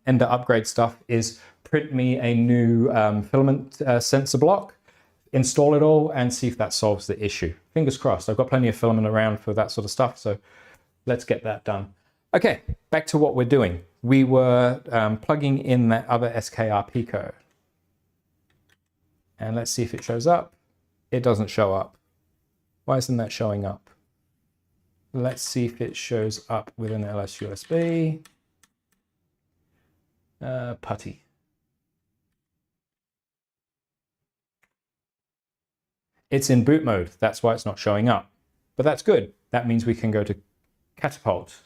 Ender upgrade stuff, is print me a new filament sensor block, install it all, and see if that solves the issue. Fingers crossed. I've got plenty of filament around for that sort of stuff, so let's get that done. Okay, back to what we're doing. We were plugging in that other SKR Pico. And let's see if it shows up. It doesn't show up. Why isn't that showing up? Let's see if it shows up with an LS USB. Putty. It's in boot mode. That's why it's not showing up. But that's good. That means we can go to Catapult.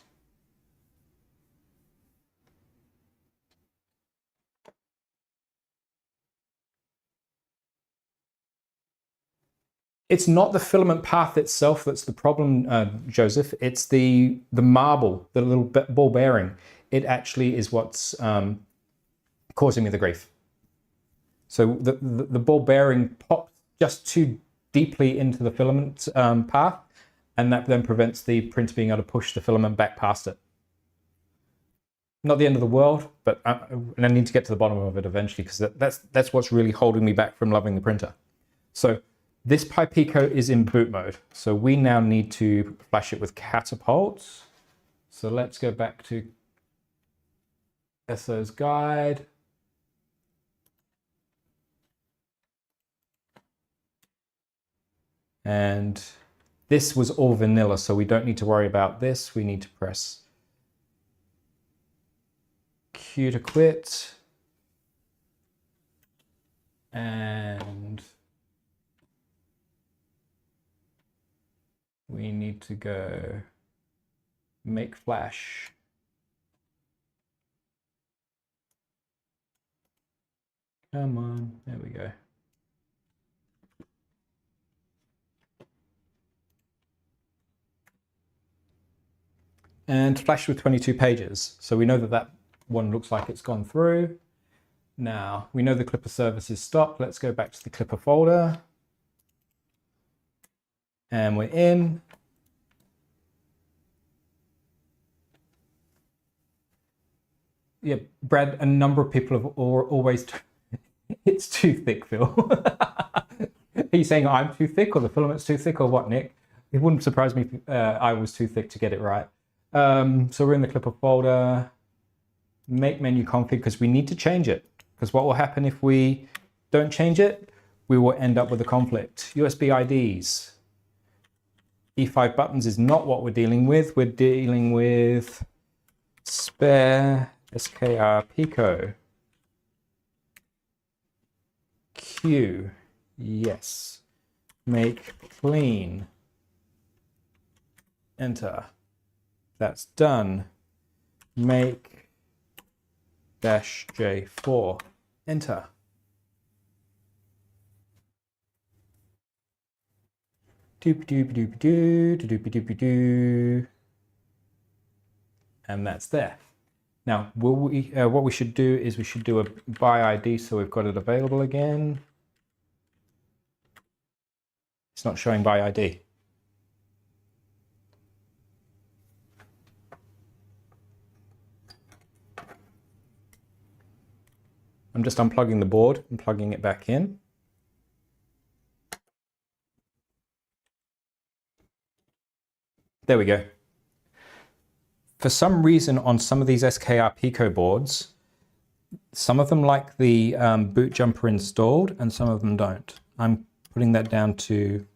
It's not the filament path itself that's the problem, Joseph. It's the marble, the little ball bearing. It actually is what's causing me the grief. So the ball bearing pops just too deeply into the filament path, and that then prevents the printer being able to push the filament back past it. Not the end of the world, but I need to get to the bottom of it eventually, because that's what's really holding me back from loving the printer. So this Pi Pico is in boot mode. So we now need to flash it with Catapult. So let's go back to SO's guide. And this was all vanilla, so we don't need to worry about this. We need to press Q to quit. And we need to go make flash. Come on, there we go. And flash with 22 pages. So we know that that one looks like it's gone through. Now, we know the Klipper service is stopped. Let's go back to the Klipper folder. And we're in. Yeah, Brad, a number of people have always, it's too thick, Phil. Are you saying I'm too thick, or the filament's too thick, or what, Nick? It wouldn't surprise me if I was too thick to get it right. So we're in the Klipper folder, make menu config, because we need to change it. Because what will happen if we don't change it? We will end up with a conflict. USB IDs. E5 buttons is not what we're dealing with. We're dealing with spare SKR Pico. Q, yes. Make clean. Enter. That's done. Make -J4. Enter. Doop-a-doop-a-doop-a-doo, and that's there. Now, what we should do is we should do a by ID, so we've got it available again. It's not showing by ID. I'm just unplugging the board and plugging it back in. There we go. For some reason on some of these SKR Pico boards, some of them like the boot jumper installed and some of them don't. I'm putting that down to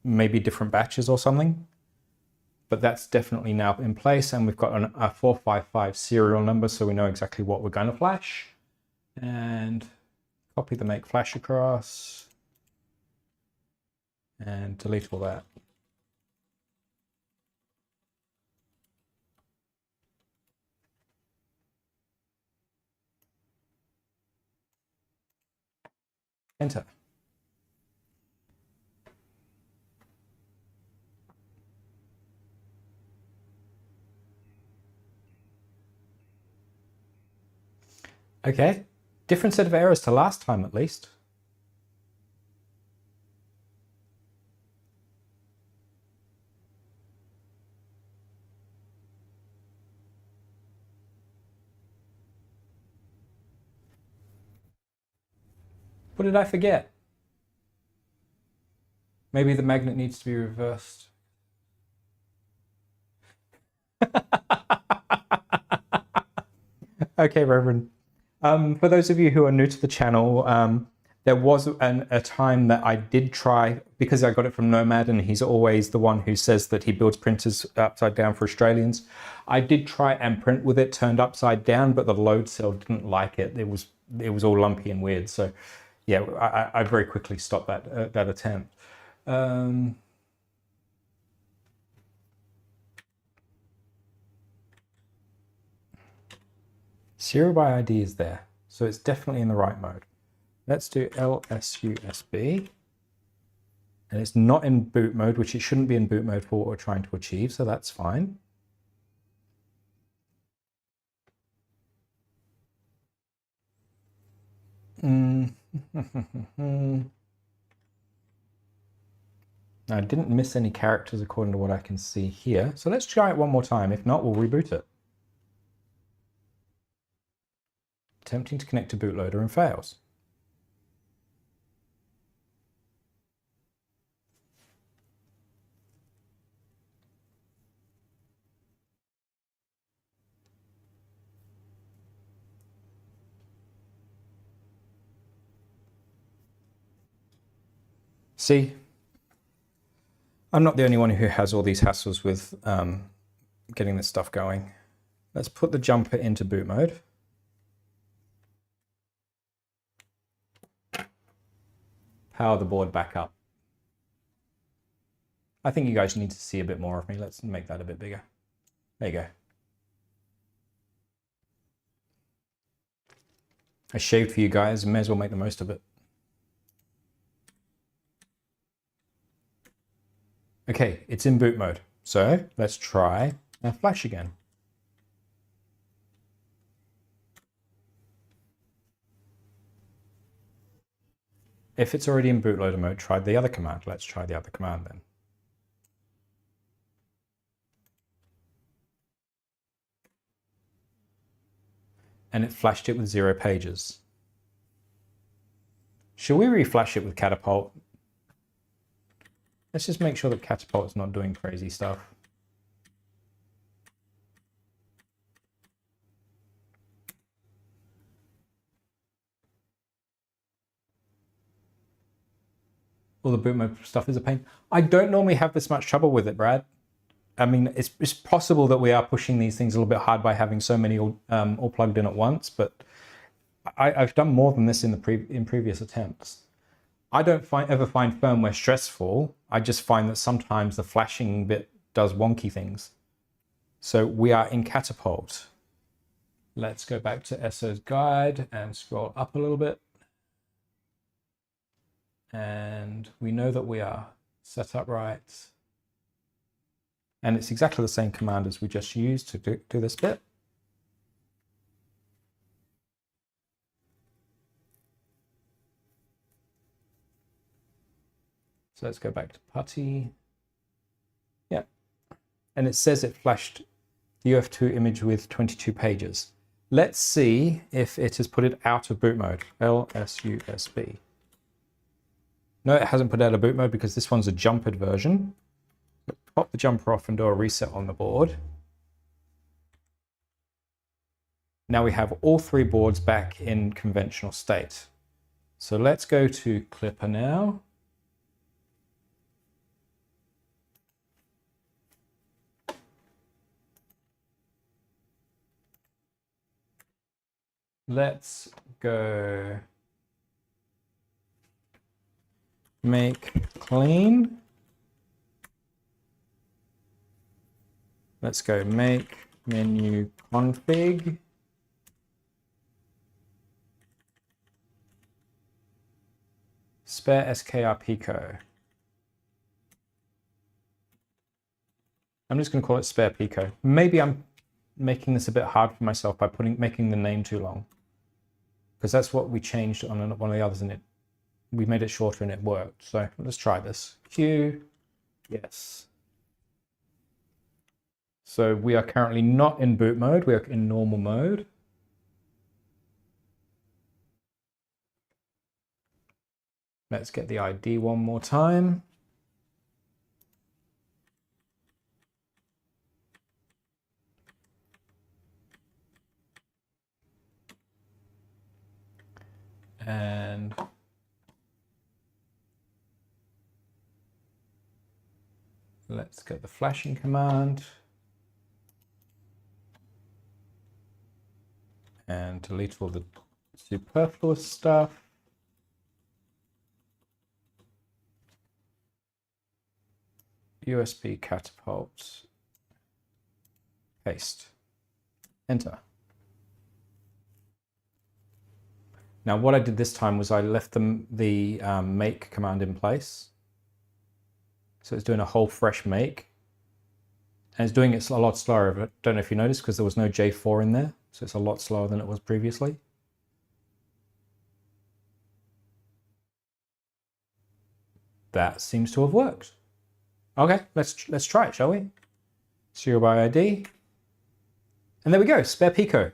maybe different batches or something, but that's definitely now in place, and we've got a 455 serial number, so we know exactly what we're going to flash. And copy the make flash across and delete all that. Enter. Okay, different set of errors to last time at least. What did I forget? Maybe the magnet needs to be reversed. Okay, Reverend. For those of you who are new to the channel, there was a time that I did try, because I got it from Nomad and he's always the one who says that he builds printers upside down for Australians. I did try and print with it turned upside down, but the load cell didn't like it. It was all lumpy and weird. So yeah, I very quickly stopped that attempt. Serial by ID is there, so it's definitely in the right mode. Let's do LSUSB. And it's not in boot mode, which it shouldn't be in boot mode for what we're trying to achieve, so that's fine. I didn't miss any characters according to what I can see here. So let's try it one more time. If not, we'll reboot it. Attempting to connect to bootloader and fails. See? I'm not the only one who has all these hassles with getting this stuff going. Let's put the jumper into boot mode. Power the board back up. I think you guys need to see a bit more of me. Let's make that a bit bigger. There you go. I shaved for you guys, may as well make the most of it. Okay, it's in boot mode. So let's try our flash again. If it's already in bootloader mode, try the other command. Let's try the other command then. And it flashed it with 0 pages. Should we reflash it with Catapult? Let's just make sure that Catapult's not doing crazy stuff. All the boot mode stuff is a pain. I don't normally have this much trouble with it, Brad. I mean, it's possible that we are pushing these things a little bit hard by having so many all plugged in at once, but I've done more than this in previous attempts. I don't ever find firmware stressful. I just find that sometimes the flashing bit does wonky things. So we are in Catapult. Let's go back to SO's guide and scroll up a little bit. And we know that we are set up right. And it's exactly the same command as we just used to do this bit. So let's go back to putty. Yeah. And it says it flashed the UF2 image with 22 pages. Let's see if it has put it out of boot mode. LSUSB. No, it hasn't put it out of boot mode because this one's a jumpered version. Let's pop the jumper off and do a reset on the board. Now we have all 3 boards back in conventional state. So let's go to Klipper now. Let's go make clean. Let's go make menu config. Spare SKR Pico. I'm just going to call it spare Pico. Maybe I'm making this a bit hard for myself by making the name too long, because that's what we changed on one of the others, and we made it shorter and it worked. So let's try this. Q, yes. So we are currently not in boot mode, we are in normal mode. Let's get the ID one more time. And let's get the flashing command and delete all the superfluous stuff. USB catapult, paste, enter. Now what I did this time was I left the make command in place. So it's doing a whole fresh make. And it's doing it a lot slower. I don't know if you noticed because there was no J4 in there. So it's a lot slower than it was previously. That seems to have worked. Okay, let's try it, shall we? Serial by ID. And there we go, spare Pico.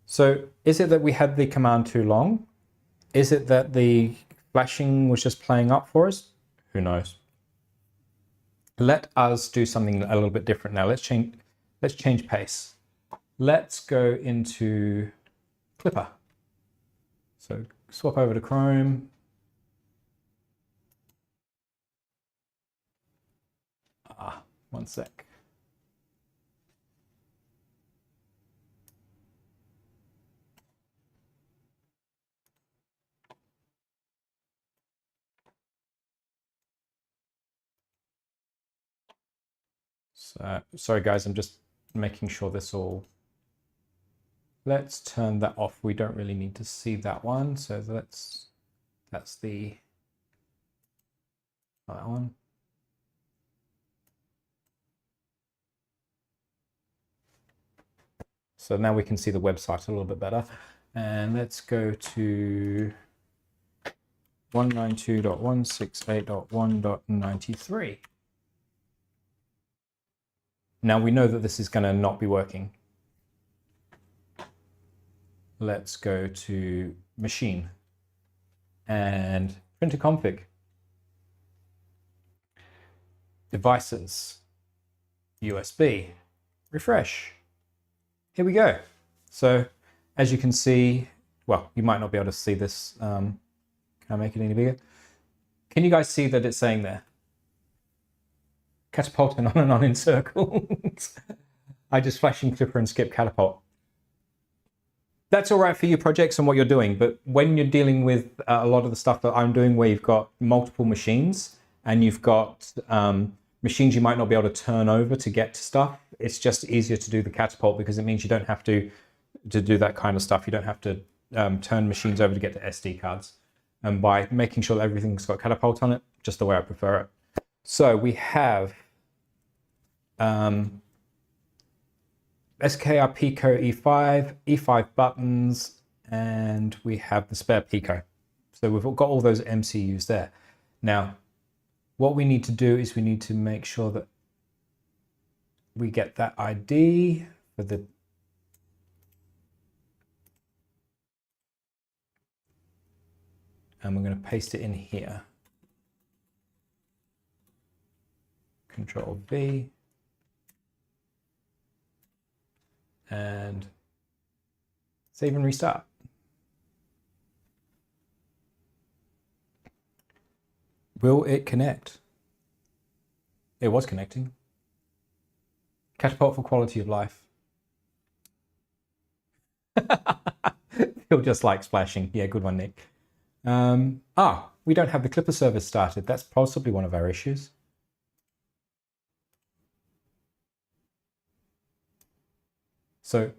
So is it that we had the command too long? Is it that the flashing was just playing up for us? Who knows? Let us do something a little bit different now. Let's change pace. Let's go into Klipper. So swap over to Chrome. One sec. So, sorry guys, I'm just making sure this all... Let's turn that off. We don't really need to see that one. So that's that one. So now we can see the website a little bit better. And let's go to 192.168.1.93. Now we know that this is going to not be working. Let's go to machine and printer config. Devices, USB, refresh. Here we go. So as you can see, well, you might not be able to see this. Can I make it any bigger? Can you guys see that it's saying there? Catapult and on in circles. I just flash in Klipper and skip catapult. That's all right for your projects and what you're doing, but when you're dealing with a lot of the stuff that I'm doing where you've got multiple machines and you've got machines you might not be able to turn over to get to stuff, it's just easier to do the catapult because it means you don't have to do that kind of stuff. You don't have to turn machines over to get to SD cards. And by making sure that everything's got catapult on it, just the way I prefer it. So we have SKR Pico E5, E5 buttons, and we have the spare Pico. So we've got all those MCUs there. Now, what we need to do is we need to make sure that we get that ID for the and we're going to paste it in here. Control V and save and restart. Will it connect? It was connecting. Catapult for quality of life. Feel just like splashing. Yeah, good one, Nick. We don't have the Klipper service started. That's possibly one of our issues. So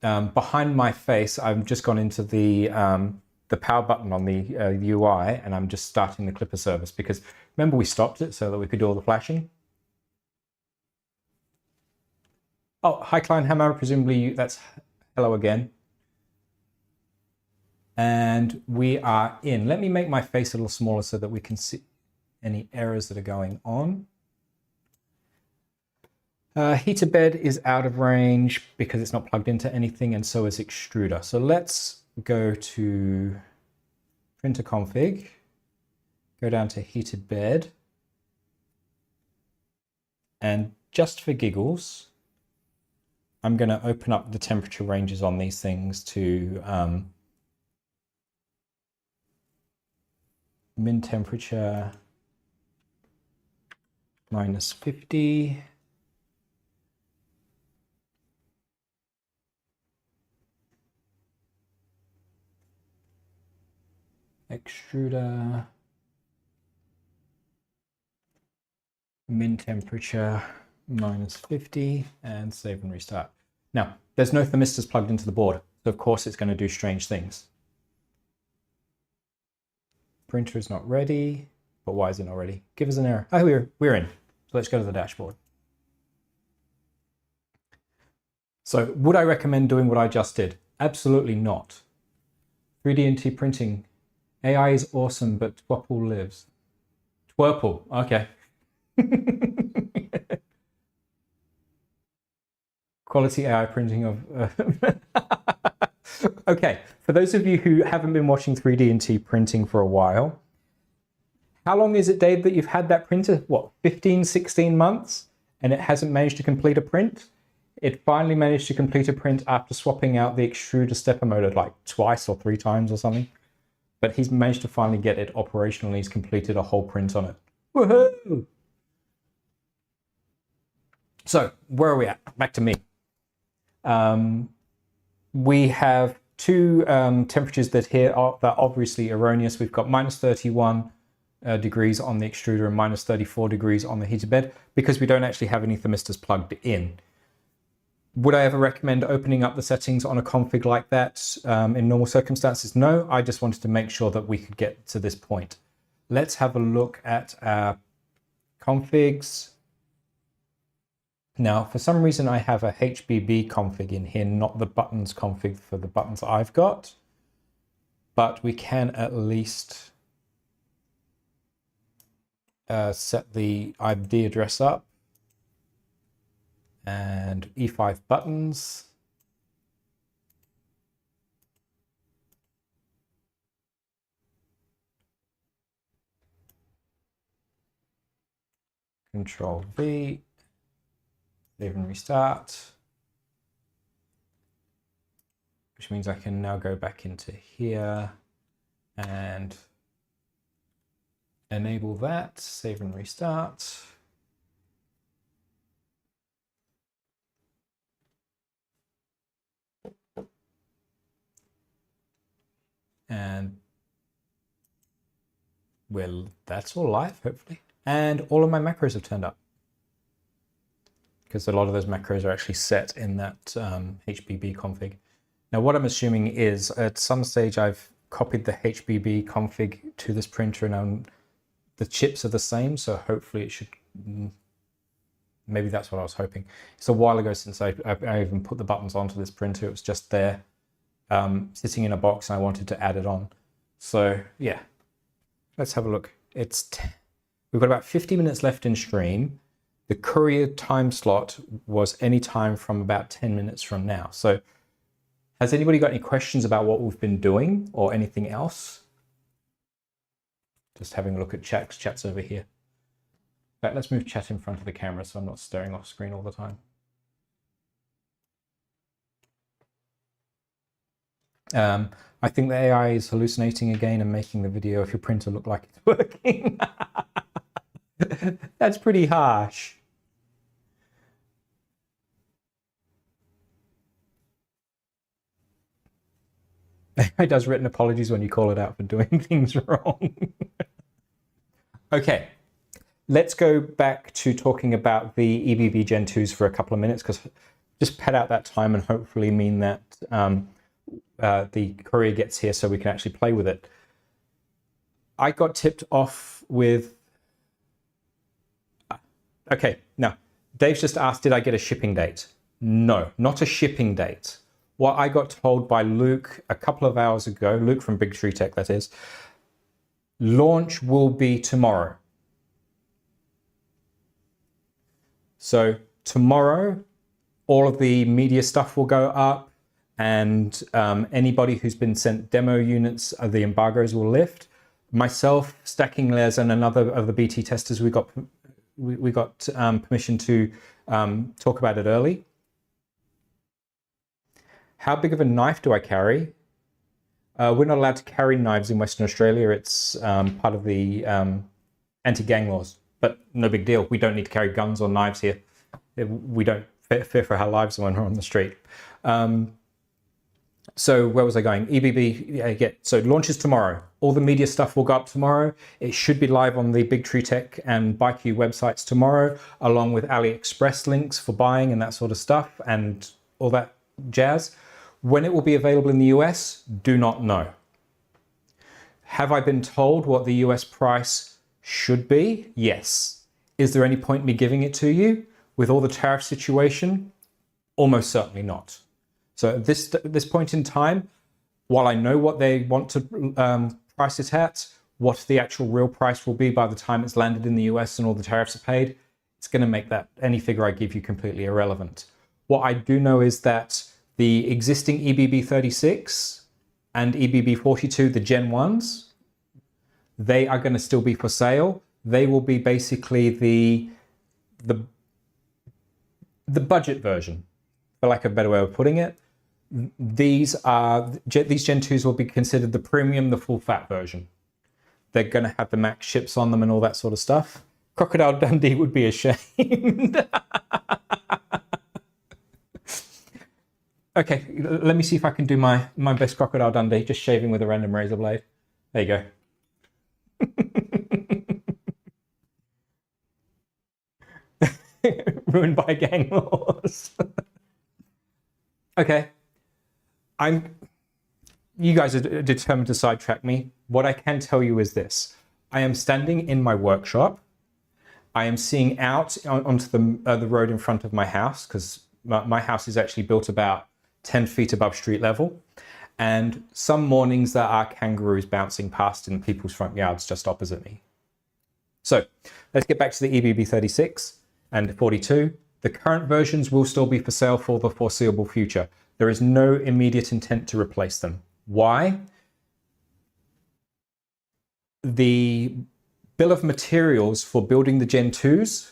behind my face, I've just gone into the power button on the UI, and I'm just starting the Klipper service because remember we stopped it so that we could do all the flashing. Oh, hi, Kleinhammer. Presumably that's hello again. And we are in. Let me make my face a little smaller so that we can see any errors that are going on. Heater bed is out of range because it's not plugged into anything, and so is extruder. So let's go to printer config, go down to heated bed, and just for giggles, I'm going to open up the temperature ranges on these things to min temperature -50. Extruder, min temperature -50, and save and restart. Now, there's no thermistors plugged into the board, so of course it's going to do strange things. Printer is not ready. but why is it not ready? Give us an error. Oh, we're in. So let's go to the dashboard. So would I recommend doing what I just did? Absolutely not. 3D&T printing. AI is awesome, but Twirple lives. Twirple, okay. Quality AI printing of... Okay, for those of you who haven't been watching 3D&T printing for a while, how long is it, Dave, that you've had that printer? What, 15, 16 months? And it hasn't managed to complete a print? It finally managed to complete a print after swapping out the extruder stepper motor like twice or 3 times or something. But he's managed to finally get it operational and he's completed a whole print on it. Woohoo! So, where are we at? Back to me. We have 2 temperatures that here are obviously erroneous. We've got minus 31 degrees on the extruder and minus 34 degrees on the heated bed because we don't actually have any thermistors plugged in. Would I ever recommend opening up the settings on a config like that in normal circumstances? No, I just wanted to make sure that we could get to this point. Let's have a look at our configs. Now, for some reason, I have a HBB config in here, not the buttons config for the buttons I've got, but we can at least set the ID address up and E5 buttons. Control V. Save and restart, which means I can now go back into here and enable that, save and restart. And well, that's all live, hopefully. And all of my macros have turned up, because a lot of those macros are actually set in that HBB config. Now, what I'm assuming is at some stage I've copied the HBB config to this printer and the chips are the same, so hopefully it should, maybe that's what I was hoping. It's a while ago since I even put the buttons onto this printer. It was just there sitting in a box and I wanted to add it on. So yeah, let's have a look. We've got about 50 minutes left in stream. The courier time slot was any time from about 10 minutes from now. So has anybody got any questions about what we've been doing or anything else? Just having a look at chat. Chat's over here. In fact, let's move chat in front of the camera so I'm not staring off screen all the time. I think the AI is hallucinating again and making the video of your printer look like it's working. That's pretty harsh. It does written apologies when you call it out for doing things wrong. Okay, let's go back to talking about the EBB Gen2s for a couple of minutes, because just pad out that time and hopefully mean that the courier gets here so we can actually play with it. I got tipped off with... Okay, now, Dave's just asked, did I get a shipping date? No, not a shipping date. What I got told by Luke a couple of hours ago, Luke from Big Tree Tech, that is, launch will be tomorrow. So tomorrow, all of the media stuff will go up, and anybody who's been sent demo units of the embargoes will lift. Myself, Stacking Layers, and another of the BT testers, we got permission to talk about it early. How big of a knife do I carry? We're not allowed to carry knives in Western Australia. It's part of the anti-gang laws, but no big deal. We don't need to carry guns or knives here. We don't fear for our lives when we're on the street. So where was I going? EBB, so it launches tomorrow. All the media stuff will go up tomorrow. It should be live on the Big Tree Tech and BuyQ websites tomorrow, along with AliExpress links for buying and that sort of stuff and all that jazz. When it will be available in the US, do not know. Have I been told what the US price Should be, yes. Is there any point in me giving it to you with all the tariff situation? Almost certainly not. So at this point in time, while I know what they want to price it at, what the actual real price will be by the time it's landed in the US and all the tariffs are paid, it's going to make that any figure I give you completely irrelevant. What I do know is that the existing EBB 36 and EBB 42, the Gen 1s, they are going to still be for sale. They will be basically the budget version, for lack of a better way of putting it. These Gen 2s will be considered the premium, the full fat version. They're going to have the max chips on them and all that sort of stuff. Crocodile Dundee would be ashamed. Okay, let me see if I can do my best Crocodile Dundee, just shaving with a random razor blade. There you go. Ruined by gang laws. Okay. You guys are determined to sidetrack me. What I can tell you is this. I am standing in my workshop. I am seeing out onto the road in front of my house, because my house is actually built about 10 feet above street level. And some mornings there are kangaroos bouncing past in people's front yards just opposite me. So let's get back to the EBB 36 and 42. The current versions will still be for sale for the foreseeable future. There is no immediate intent to replace them. Why? The bill of materials for building the Gen 2s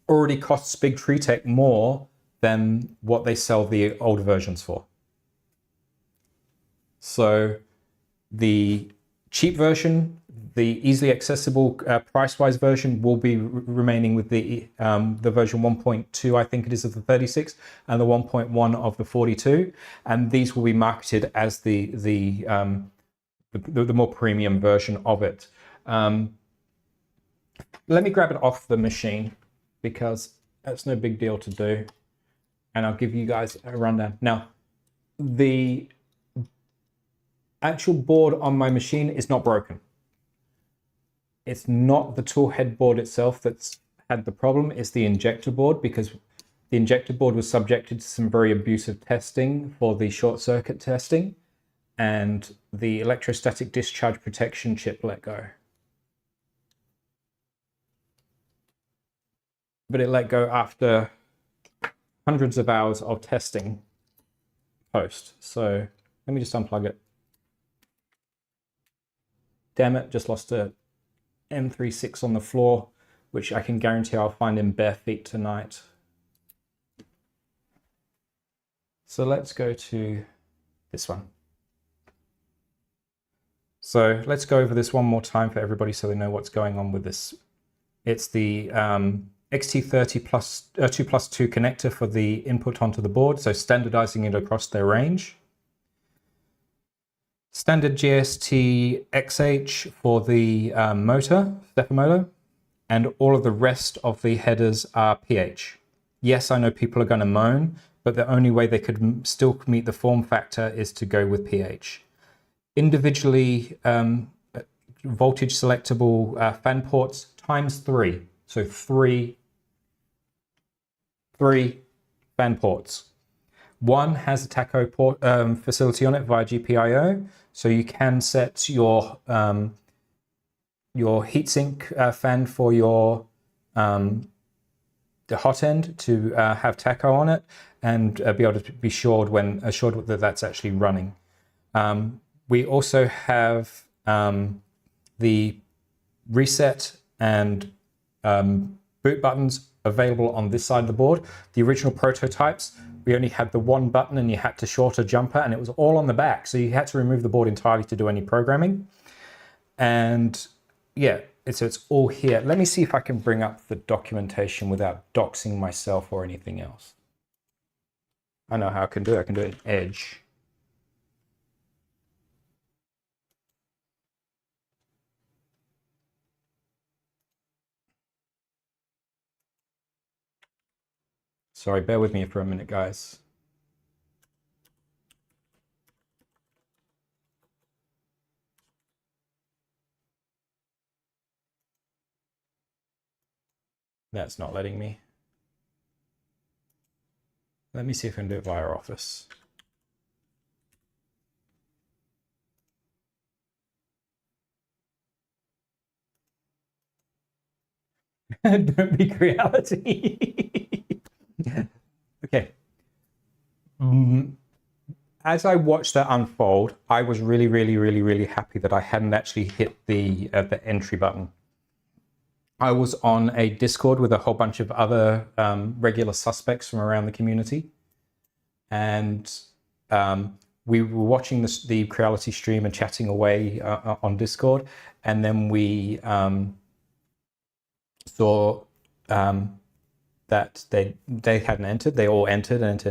already costs Big Tree Tech more than what they sell the older versions for. So the cheap version, the easily accessible price-wise version, will be remaining with the version 1.2, I think it is, of the 36, and the 1.1 of the 42, and these will be marketed as the more premium version of it. Let me grab it off the machine, because that's no big deal to do, and I'll give you guys a rundown. Now, the actual board on my machine is not broken. It's not the tool head board itself that's had the problem, it's the injector board, because the injector board was subjected to some very abusive testing for the short circuit testing, and the electrostatic discharge protection chip let go. But it let go after hundreds of hours of testing post. So let me just unplug it. Damn it, just lost a M36 on the floor, which I can guarantee I'll find in bare feet tonight. So let's go to this one. So let's go over this one more time for everybody so they know what's going on with this. It's the XT30 plus 2+2 connector for the input onto the board, so standardizing it across their range. Standard GST XH for the motor, stepper motor, and all of the rest of the headers are PH. Yes, I know people are going to moan, but the only way they could still meet the form factor is to go with PH. Individually voltage selectable fan ports ×3, so three fan ports. One has a tacho port facility on it via GPIO, so you can set your heatsink fan for your the hot end to have tacho on it, and be able to be assured that that's actually running. We also have the reset and boot buttons available on this side of the board. The original prototypes, we only had the one button and you had to short a jumper, and it was all on the back, so you had to remove the board entirely to do any programming. And yeah, it's all here. Let me see if I can bring up the documentation without doxing myself or anything else. I know how I can do it. I can do it in Edge. Sorry, bear with me for a minute, guys. That's not letting me. Let me see if I can do it via Office. Don't be reality. Okay. As I watched that unfold, I was really happy that I hadn't actually hit the entry button. I was on a Discord with a whole bunch of other regular suspects from around the community, and we were watching the Creality stream and chatting away on Discord, and then we saw that they hadn't entered. They all entered, and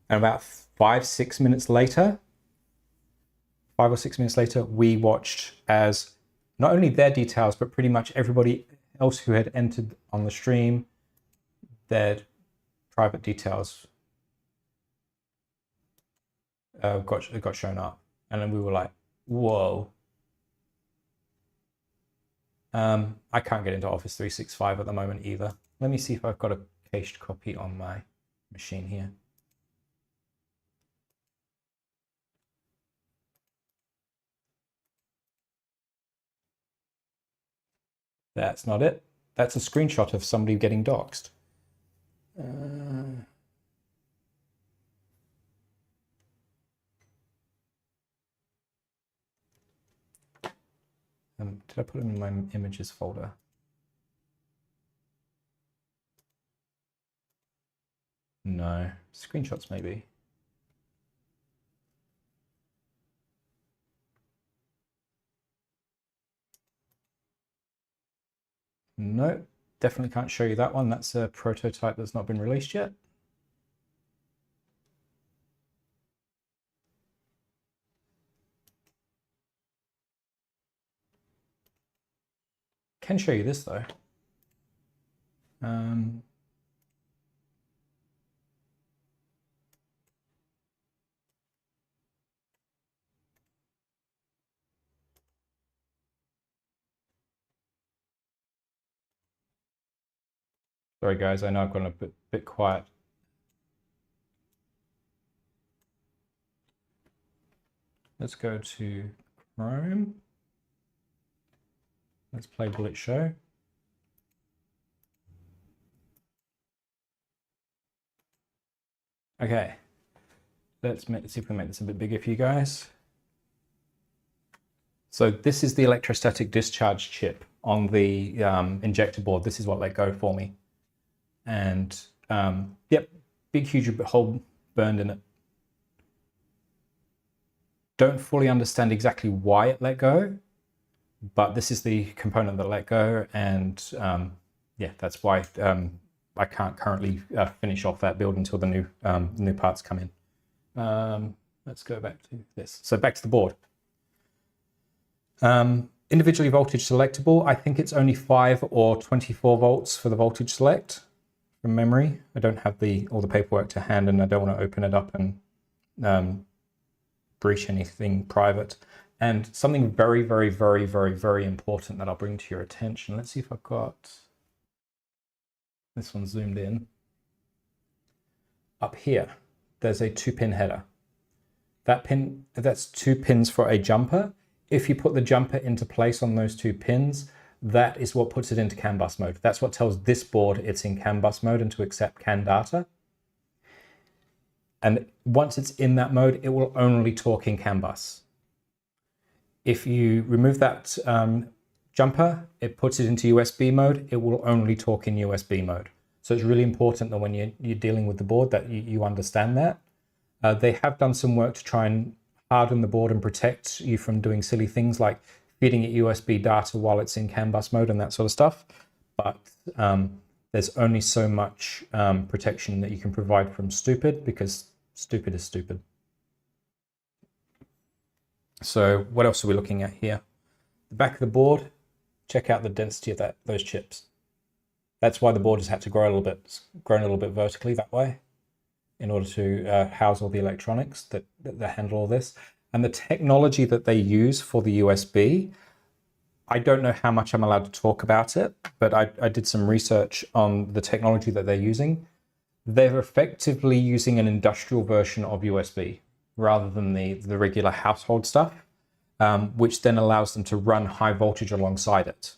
about 5 or 6 minutes later, we watched as not only their details, but pretty much everybody else who had entered on the stream, their private details got shown up. And then we were like, whoa. I can't get into Office 365 at the moment either. Let me see if I've got a cached copy on my machine here. That's not it. That's a screenshot of somebody getting doxxed. Did I put it in my images folder? No, screenshots maybe. No, definitely can't show you that one. That's a prototype that's not been released yet. Can show you this though. Sorry guys, I know I've gone a bit quiet. Let's go to Chrome. Let's play Bullet Show. Okay, let's see if we can make this a bit bigger for you guys. So this is the electrostatic discharge chip on the injector board. This is what let go for me. And yep, big huge hole burned in it. Don't fully understand exactly why it let go, but this is the component that let go, and yeah, that's why I can't currently finish off that build until the new parts come in. Let's go back to this. So back to the board. Individually voltage selectable. I think it's only 5 or 24 volts for the voltage select from memory. I don't have all the paperwork to hand, and I don't want to open it up and breach anything private. And something very important that I'll bring to your attention. Let's see if I've got this one zoomed in. Up here, there's a 2-pin header. That's 2 pins for a jumper. If you put the jumper into place on those 2 pins, that is what puts it into CAN bus mode. That's what tells this board it's in CAN bus mode and to accept CAN data. And once it's in that mode, it will only talk in CAN bus. If you remove that jumper, it puts it into USB mode. It will only talk in USB mode. So it's really important that when you're dealing with the board that you understand that. They have done some work to try and harden the board and protect you from doing silly things like feeding it USB data while it's in CAN bus mode and that sort of stuff. But there's only so much protection that you can provide from stupid, because stupid is stupid. So what else are we looking at here? The back of the board, check out the density of those chips. That's why the board has had to grow a little bit, it's grown a little bit vertically that way in order to house all the electronics that handle all this. And the technology that they use for the USB I don't know how much I'm allowed to talk about it, but I did some research on the technology that they're using. They're effectively using an industrial version of USB rather than the regular household stuff, which then allows them to run high voltage alongside it.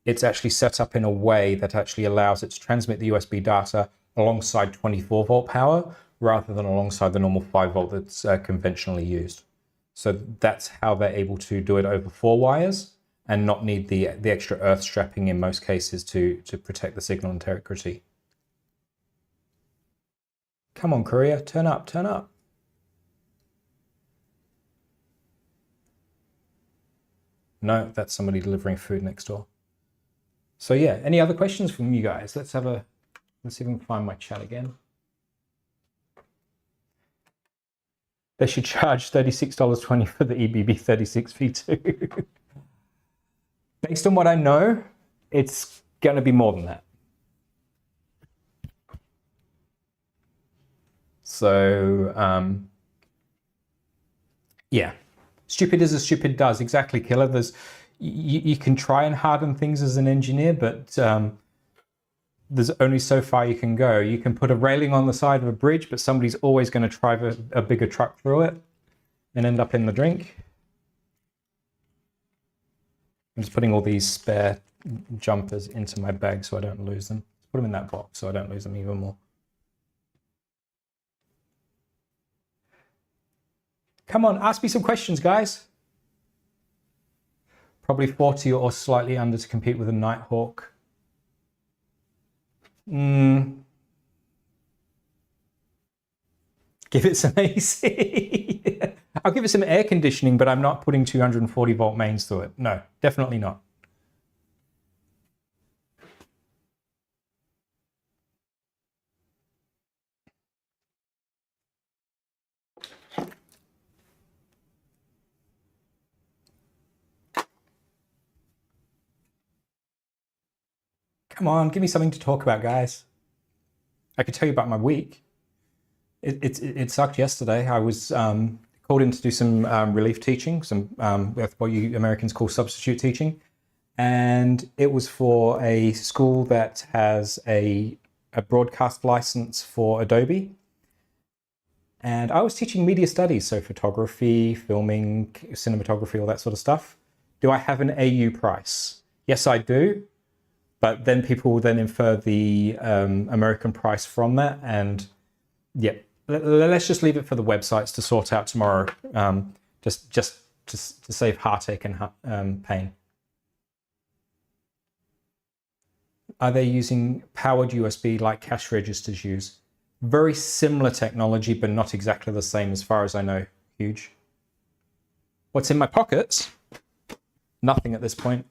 It's actually set up in a way that actually allows it to transmit the USB data alongside 24 volt power rather than alongside the normal 5 volt that's conventionally used. So that's how they're able to do it over 4 wires and not need the extra earth strapping in most cases to protect the signal integrity. Come on, courier, turn up, turn up. No, that's somebody delivering food next door. So yeah, any other questions from you guys? Let's see if we can find my chat again. They should charge $36.20 for the EBB 36V2. Based on what I know, it's going to be more than that. So, yeah, stupid is as stupid does. Exactly, Killer. You can try and harden things as an engineer, but there's only so far you can go. You can put a railing on the side of a bridge, but somebody's always going to drive a bigger truck through it and end up in the drink. I'm just putting all these spare jumpers into my bag so I don't lose them. Put them in that box so I don't lose them even more. Come on, ask me some questions, guys. Probably 40 or slightly under to compete with a Nighthawk. Give it some AC. I'll give it some air conditioning, but I'm not putting 240 volt mains through it. No, definitely not. Come on, give me something to talk about, guys. I could tell you about my week. It sucked yesterday. I was called in to do some relief teaching, some what you Americans call substitute teaching. And it was for a school that has a broadcast license for Adobe. And I was teaching media studies, so photography, filming, cinematography, all that sort of stuff. Do I have an AU price? Yes, I do. But then people will then infer the American price from that. And yeah, let's just leave it for the websites to sort out tomorrow, just to save heartache and pain. Are they using powered USB like cash registers use? Very similar technology, but not exactly the same as far as I know. Huge. What's in my pockets? Nothing at this point.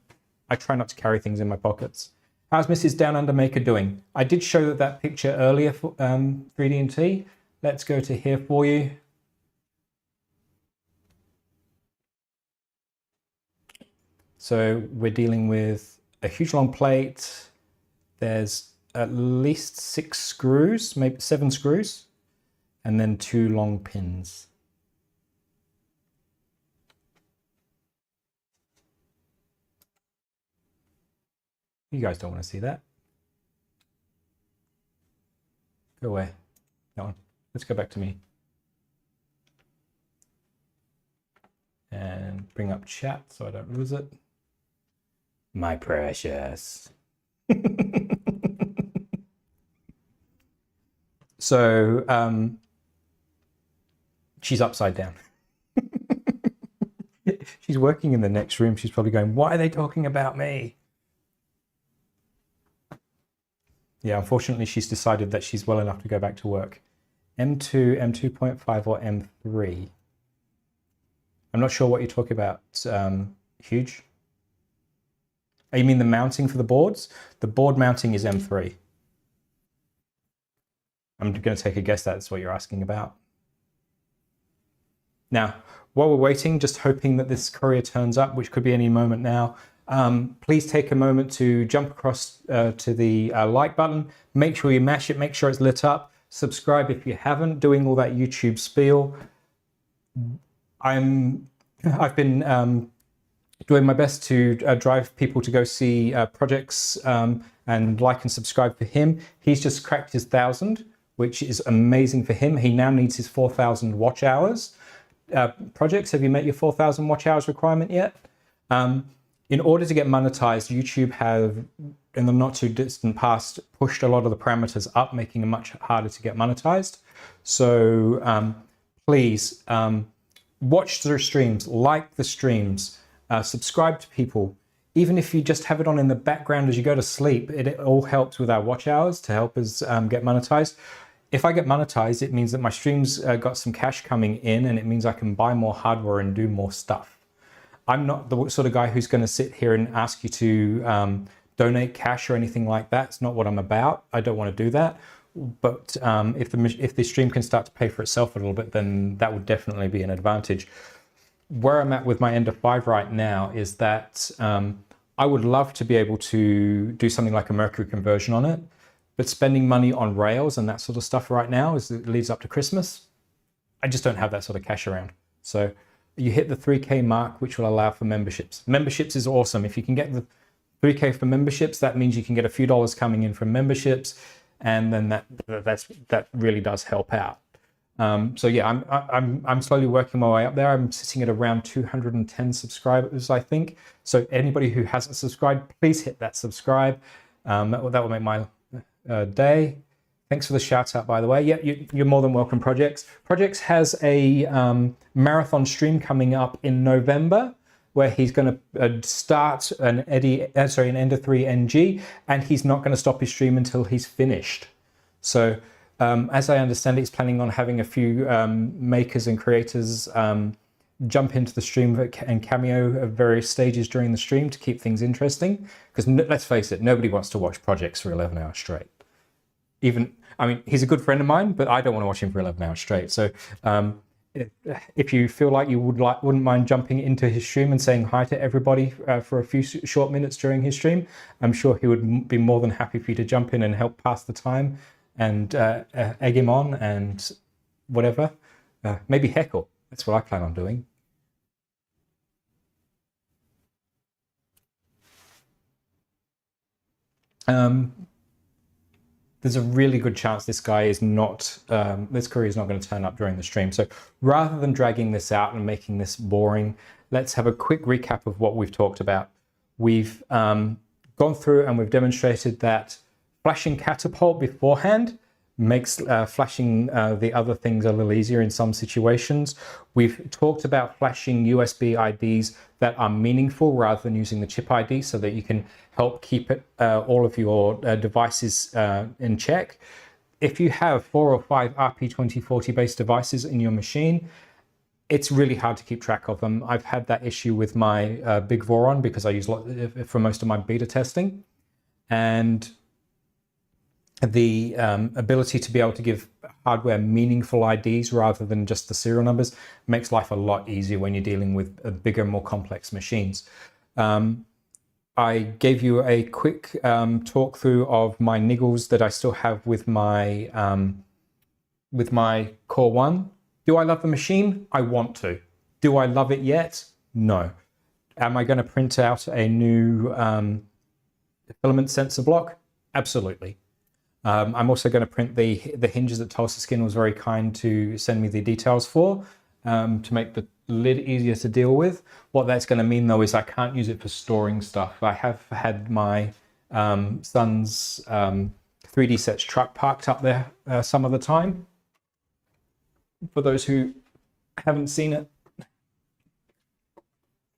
I try not to carry things in my pockets. How's Mrs. Down Under Maker doing? I did show that picture earlier for 3D&T. Let's go to here for you. So we're dealing with a huge long plate. There's at least 6 screws, maybe 7 screws, and then 2 long pins. You guys don't want to see that. Go away. That one. Let's go back to me. And bring up chat so I don't lose it. My precious. So she's upside down. She's working in the next room. She's probably going, why are they talking about me? Yeah, unfortunately, she's decided that she's well enough to go back to work. M2, M2.5, or M3? I'm not sure what you're talking about. Huge? Oh, you mean the mounting for the boards? The board mounting is M3. I'm going to take a guess that's what you're asking about. Now, while we're waiting, just hoping that this courier turns up, which could be any moment now, please take a moment to jump across to the like button. Make sure you mash it, make sure it's lit up. Subscribe if you haven't, doing all that YouTube spiel. I've been doing my best to drive people to go see projects and like and subscribe for him. He's just cracked his 1,000, which is amazing for him. He now needs his 4,000 watch hours. Projects, have you met your 4,000 watch hours requirement yet? In order to get monetized, YouTube have, in the not too distant past, pushed a lot of the parameters up, making it much harder to get monetized. So please watch the streams, like the streams, subscribe to people. Even if you just have it on in the background as you go to sleep, it all helps with our watch hours to help us get monetized. If I get monetized, it means that my streams got some cash coming in, and it means I can buy more hardware and do more stuff. I'm not the sort of guy who's going to sit here and ask you to donate cash or anything like that. It's not what I'm about. I don't want to do that. But if the stream can start to pay for itself a little bit, then that would definitely be an advantage. Where I'm at with my Ender 5 right now is that I would love to be able to do something like a Mercury conversion on it, but spending money on Rails and that sort of stuff right now as it leads up to Christmas, I just don't have that sort of cash around. So you hit the 3K mark, which will allow for memberships. Memberships is awesome. If you can get the 3K for memberships, that means you can get a few dollars coming in from memberships, and then that really does help out. So yeah, I'm slowly working my way up there. I'm sitting at around 210 subscribers, I think. So anybody who hasn't subscribed, please hit that subscribe. That will make my day. Thanks for the shout out, by the way. Yeah, you're more than welcome, Projects. Projects has a marathon stream coming up in November, where he's going to start an Ender 3 NG, and he's not going to stop his stream until he's finished. So as I understand it, he's planning on having a few makers and creators jump into the stream and cameo at various stages during the stream to keep things interesting. Because let's face it, nobody wants to watch Projects for 11 hours straight. I mean, he's a good friend of mine, but I don't want to watch him for 11 hours straight. So if you feel like you wouldn't mind jumping into his stream and saying hi to everybody for a few short minutes during his stream, I'm sure he would be more than happy for you to jump in and help pass the time and egg him on and whatever. Maybe heckle. That's what I plan on doing. There's a really good chance this guy is not, this career is not going to turn up during the stream. So rather than dragging this out and making this boring, let's have a quick recap of what we've talked about. We've gone through and we've demonstrated that flashing Catapult beforehand makes flashing the other things a little easier in some situations. We've talked about flashing USB IDs that are meaningful rather than using the chip ID, so that you can help keep all of your devices in check. If you have 4 or 5 RP2040 based devices in your machine, it's really hard to keep track of them. I've had that issue with my Big Voron because I use for most of my beta testing, and the ability to be able to give hardware meaningful IDs rather than just the serial numbers makes life a lot easier when you're dealing with bigger, more complex machines. I gave you a quick talk through of my niggles that I still have with my Core 1. Do I love the machine? I want to. Do I love it yet? No. Am I going to print out a new filament sensor block? Absolutely. I'm also going to print the hinges that Tulsa Skin was very kind to send me the details for, to make the lid easier to deal with. What that's going to mean, though, is I can't use it for storing stuff. I have had my son's 3D Sets truck parked up there some of the time. For those who haven't seen it,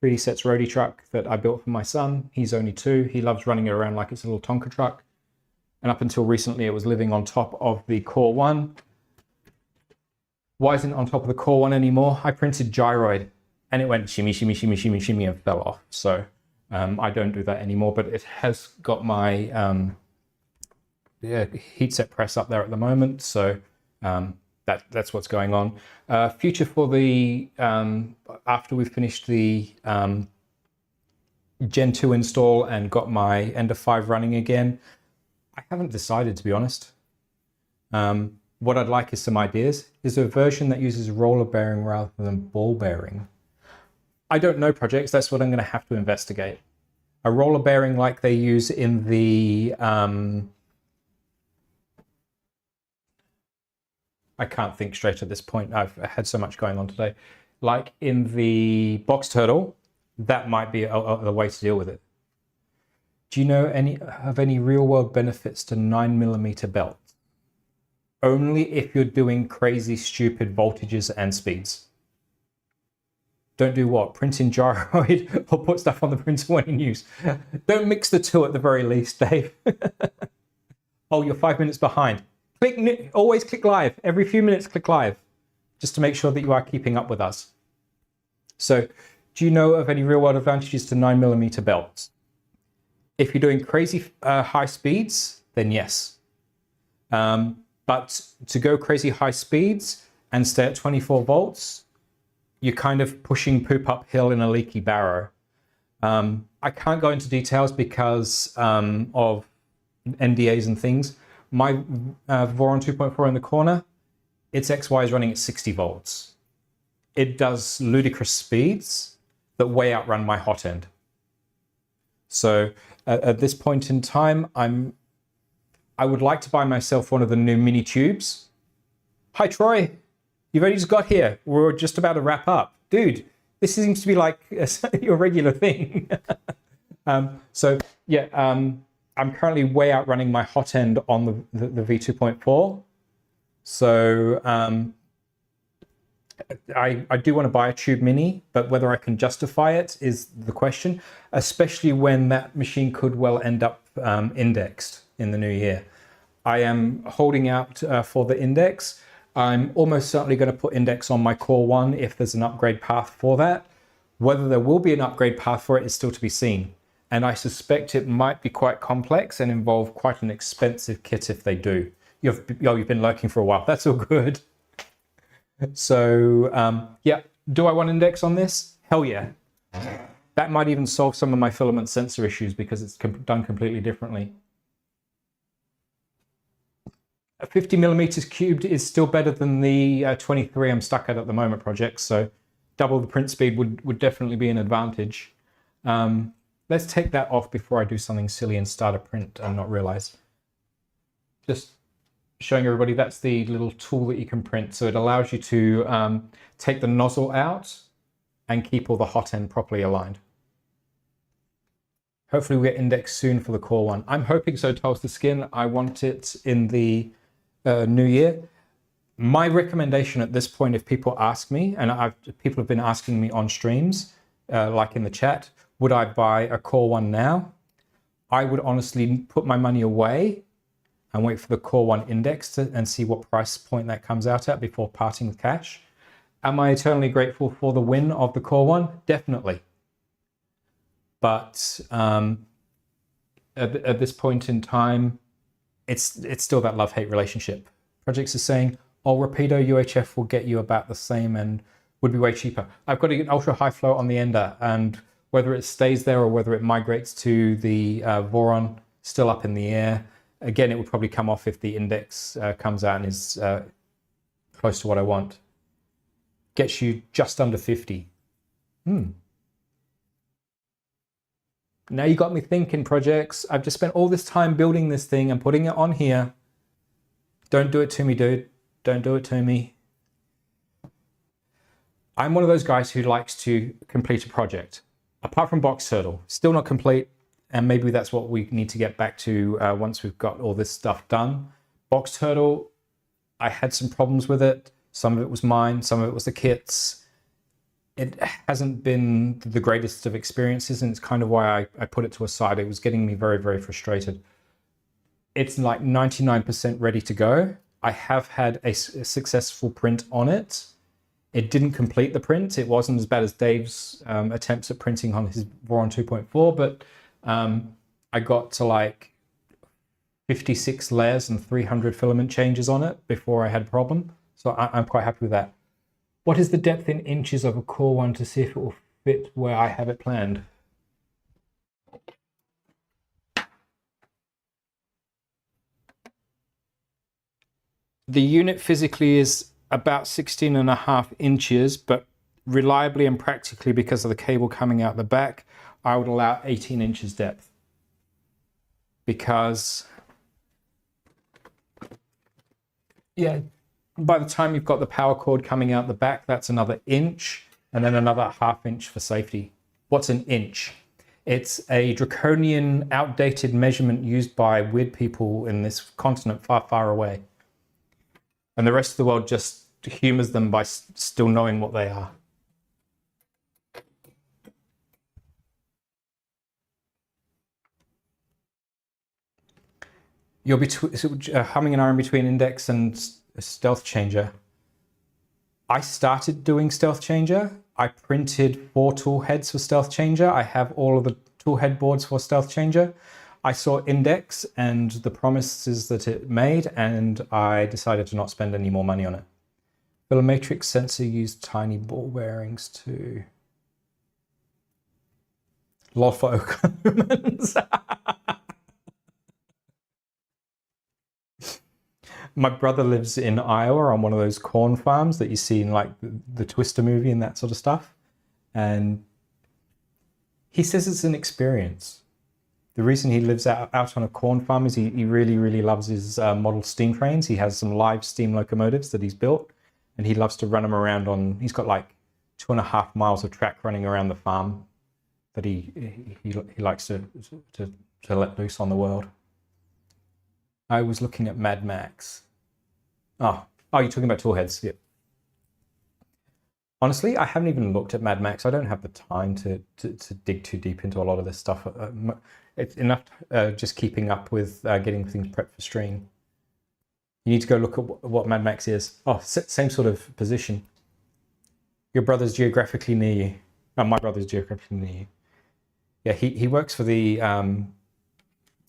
3D Sets roadie truck that I built for my son. He's only 2. He loves running it around like it's a little Tonka truck. And up until recently, it was living on top of the Core 1. Why isn't it on top of the Core 1 anymore? I printed gyroid, and it went shimmy, shimmy, shimmy, shimmy, shimmy, and fell off. So I don't do that anymore, but it has got my heat set press up there at the moment. So that's what's going on. Future for the, after we've finished the Gen 2 install and got my Ender 5 running again, I haven't decided, to be honest. What I'd like is some ideas. Is there a version that uses roller bearing rather than ball bearing? I don't know projects. That's what I'm going to have to investigate. A roller bearing like they use in the I can't think straight at this point. I've had so much going on today. Like in the box turtle, that might be a way to deal with it. Do you know any real world benefits to 9mm belts? Only if you're doing crazy, stupid voltages and speeds. Don't do what? Print in gyroid or put stuff on the printer when in use. Don't mix the two at the very least, Dave. Oh, you're 5 minutes behind. Always click live. Every few minutes, click live, just to make sure that you are keeping up with us. So, do you know of any real-world advantages to 9mm belts? If you're doing crazy high speeds, then yes. But to go crazy high speeds and stay at 24 volts, you're kind of pushing poop uphill in a leaky barrow. I can't go into details because of NDAs and things. My Voron 2.4 in the corner, its XY is running at 60 volts. It does ludicrous speeds that way outrun my hot end. So at this point in time, I would like to buy myself one of the new mini tubes. Hi, Troy. You've only just got here. We're just about to wrap up. Dude, this seems to be like your regular thing. So yeah, I'm currently way outrunning my hot end on the V2.4. So I do want to buy a tube mini, but whether I can justify it is the question, especially when that machine could well end up indexed in the new year. I am holding out for the index. I'm almost certainly going to put index on my Core 1 if there's an upgrade path for that. Whether there will be an upgrade path for it is still to be seen. And I suspect it might be quite complex and involve quite an expensive kit if they do. You've been lurking for a while. That's all good. So yeah, do I want index on this? Hell yeah. That might even solve some of my filament sensor issues because it's done completely differently. 50mm cubed is still better than the 23 I'm stuck at the moment project, so double the print speed would definitely be an advantage. Let's take that off before I do something silly and start a print and not realize. Just showing everybody that's the little tool that you can print. So it allows you to take the nozzle out and keep all the hot end properly aligned. Hopefully we get indexed soon for the Core 1. I'm hoping so, Tulsa the Skin. I want it in the new year. My recommendation at this point, if people ask me, and people have been asking me on streams, like in the chat, would I buy a Core 1 now? I would honestly put my money away and wait for the Core 1 index and see what price point that comes out at before parting with cash. Am I eternally grateful for the win of the Core 1? Definitely. But at this point in time, it's still that love-hate relationship. Projects are saying, oh, Rapido UHF will get you about the same and would be way cheaper. I've got an ultra high flow on the Ender, and whether it stays there or whether it migrates to the Voron, still up in the air. Again, it would probably come off if the index comes out and is close to what I want. Gets you just under 50. Now you got me thinking, projects. I've just spent all this time building this thing and putting it on here. Don't do it to me, dude. Don't do it to me. I'm one of those guys who likes to complete a project. Apart from Box Turtle, still not complete. And maybe that's what we need to get back to once we've got all this stuff done. Box Turtle, I had some problems with it. Some of it was mine, some of it was the kit's. It hasn't been the greatest of experiences, and it's kind of why I put it to a side. It was getting me very, very frustrated. It's like 99% ready to go. I have had a successful print on it. It didn't complete the print. It wasn't as bad as Dave's attempts at printing on his Voron 2.4, but I got to like 56 layers and 300 filament changes on it before I had a problem. So I'm quite happy with that. What is the depth in inches of a Core 1 to see if it will fit where I have it planned? The unit physically is about 16.5 inches, but reliably and practically, because of the cable coming out the back, I would allow 18 inches depth. Because, yeah, by the time you've got the power cord coming out the back, that's another inch, and then another ½ inch for safety. What's an inch? It's a draconian, outdated measurement used by weird people in this continent far, far away. And the rest of the world just humors them by still knowing what they are. You'll be humming and ahhing between index and stealth changer. I started doing stealth changer. I printed 4 tool heads for stealth changer. I have all of the tool head boards for stealth changer. I saw index and the promises that it made, and I decided to not spend any more money on it. Filomatrix sensor used tiny ball bearings too. Lot for humans. My brother lives in Iowa on one of those corn farms that you see in like the Twister movie and that sort of stuff. And he says it's an experience. The reason he lives out on a corn farm is he really, really loves his model steam trains. He has some live steam locomotives that he's built, and he loves to run them around on, he's got like 2.5 miles of track running around the farm that he likes to let loose on the world. I was looking at Mad Max. Oh, you're talking about toolheads. Yep. Honestly, I haven't even looked at Mad Max. I don't have the time to dig too deep into a lot of this stuff. It's enough just keeping up with getting things prepped for stream. You need to go look at what Mad Max is. Oh, same sort of position. Your brother's geographically near you. Oh, my brother's geographically near you. Yeah, he works for the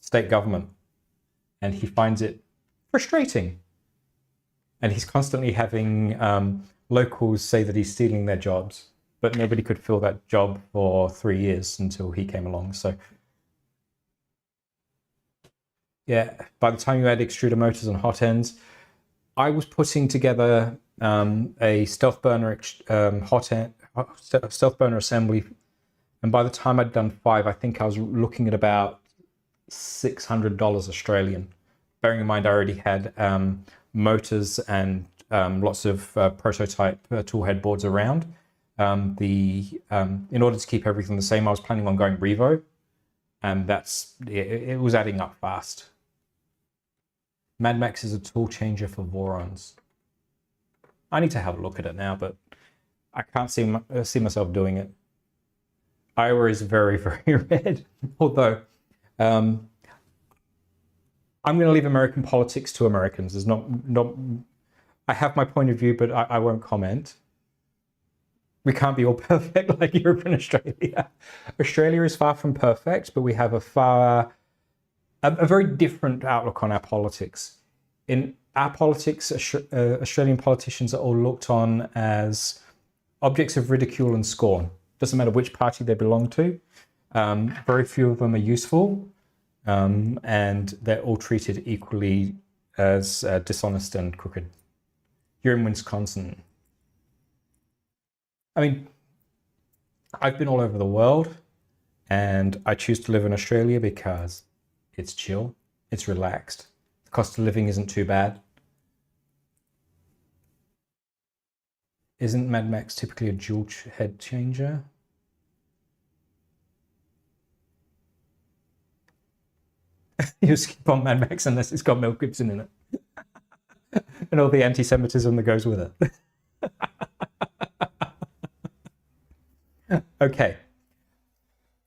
state government, and he finds it frustrating. And he's constantly having locals say that he's stealing their jobs, but nobody could fill that job for 3 years until he came along. So yeah, by the time you add extruder motors and hot ends, I was putting together a stealth burner stealth burner assembly, and by the time I'd done 5, I think I was looking at about $600 Australian. Bearing in mind I already had motors and lots of prototype tool head boards around. In order to keep everything the same, I was planning on going Revo, and it was adding up fast. Mad Max is a tool changer for Vorons. I need to have a look at it now, but I can't see myself doing it. Iowa is very, very red, although I'm going to leave American politics to Americans. There's not. I have my point of view, but I won't comment. We can't be all perfect like Europe and Australia. Australia is far from perfect, but we have a very different outlook on our politics. In our politics, Australian politicians are all looked on as objects of ridicule and scorn. Doesn't matter which party they belong to. Very few of them are useful. And they're all treated equally as dishonest and crooked. You're in Wisconsin. I mean, I've been all over the world, and I choose to live in Australia because it's chill, it's relaxed, the cost of living isn't too bad. Isn't Mad Max typically a dual head changer? You skip on Mad Max unless it's got Mel Gibson in it. And all the anti-Semitism that goes with it. Okay.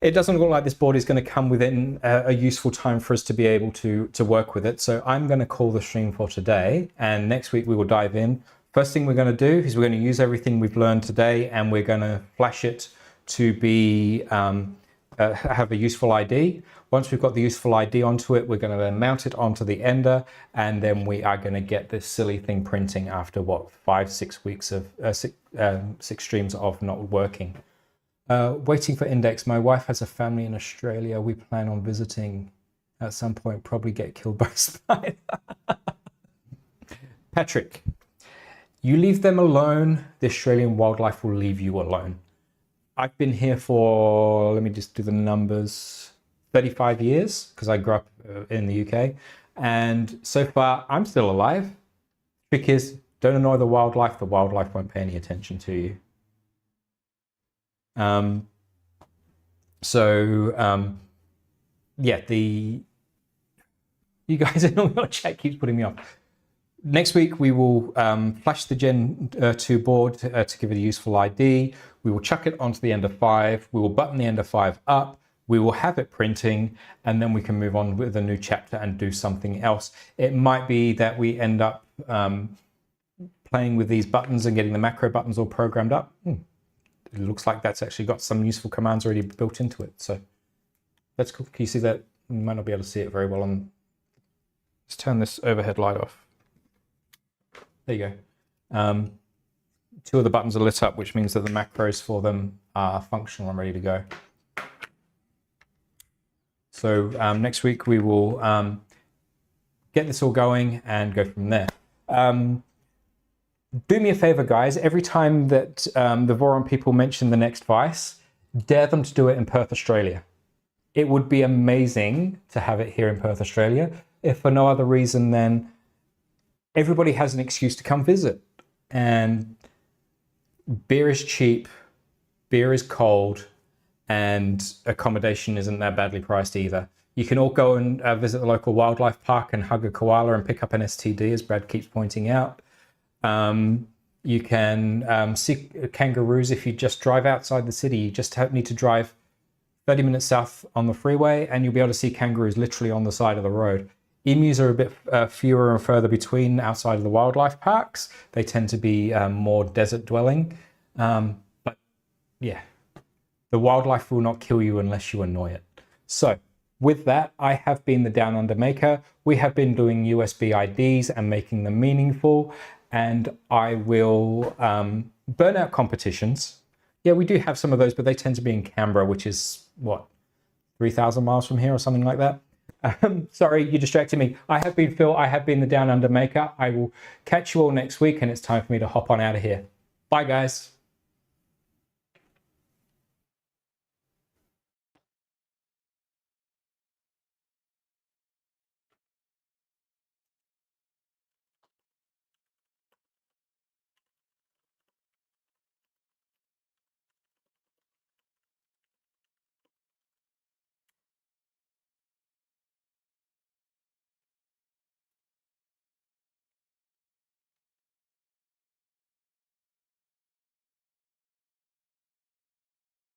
It doesn't look like this board is going to come within a useful time for us to be able to work with it. So I'm going to call the stream for today, and next week we will dive in. First thing we're going to do is we're going to use everything we've learned today, and we're going to flash it to be have a useful ID. Once we've got the useful ID onto it, we're going to then mount it onto the ender, and then we are going to get this silly thing printing after what, 5-6 weeks of 6 streams of not working. Waiting for index. My wife has a family in Australia. We plan on visiting at some point, probably get killed by a spider. Patrick, You leave them alone, the Australian wildlife will leave you alone. I've been here for, let me just do the numbers, 35 years, because I grew up in the UK. And so far, I'm still alive. Trick is, don't annoy the wildlife won't pay any attention to you. Yeah, you guys in your chat keeps putting me off. Next week, we will flash the Gen2 board to give it a useful ID. We will chuck it onto the Ender 5. We will button the Ender 5 up. We will have it printing, and then we can move on with a new chapter and do something else. It might be that we end up playing with these buttons and getting the macro buttons all programmed up. It looks like that's actually got some useful commands already built into it. So that's cool. Can you see that? You might not be able to see it very well on. Let's turn this overhead light off. There you go. 2 of the buttons are lit up, which means that the macros for them are functional and ready to go. So next week we will get this all going and go from there. Do me a favor, guys. Every time that the Voron people mention the next Vice, dare them to do it in Perth, Australia. It would be amazing to have it here in Perth, Australia, if for no other reason than everybody has an excuse to come visit. And beer is cheap, beer is cold, and accommodation isn't that badly priced either. You can all go and visit the local wildlife park and hug a koala and pick up an STD, as Brad keeps pointing out. You can see kangaroos if you just drive outside the city. You just need to drive 30 minutes south on the freeway and you'll be able to see kangaroos literally on the side of the road. Emus are a bit fewer and further between outside of the wildlife parks. They tend to be more desert dwelling. But yeah, the wildlife will not kill you unless you annoy it. So with that, I have been the Down Under Maker. We have been doing USB IDs and making them meaningful. And I will burnout competitions. Yeah, we do have some of those, but they tend to be in Canberra, which is what, 3,000 miles from here or something like that. Sorry, you distracted me. I have been Phil. I have been the Down Under Maker. I will catch you all next week, and it's time for me to hop on out of here. Bye, guys.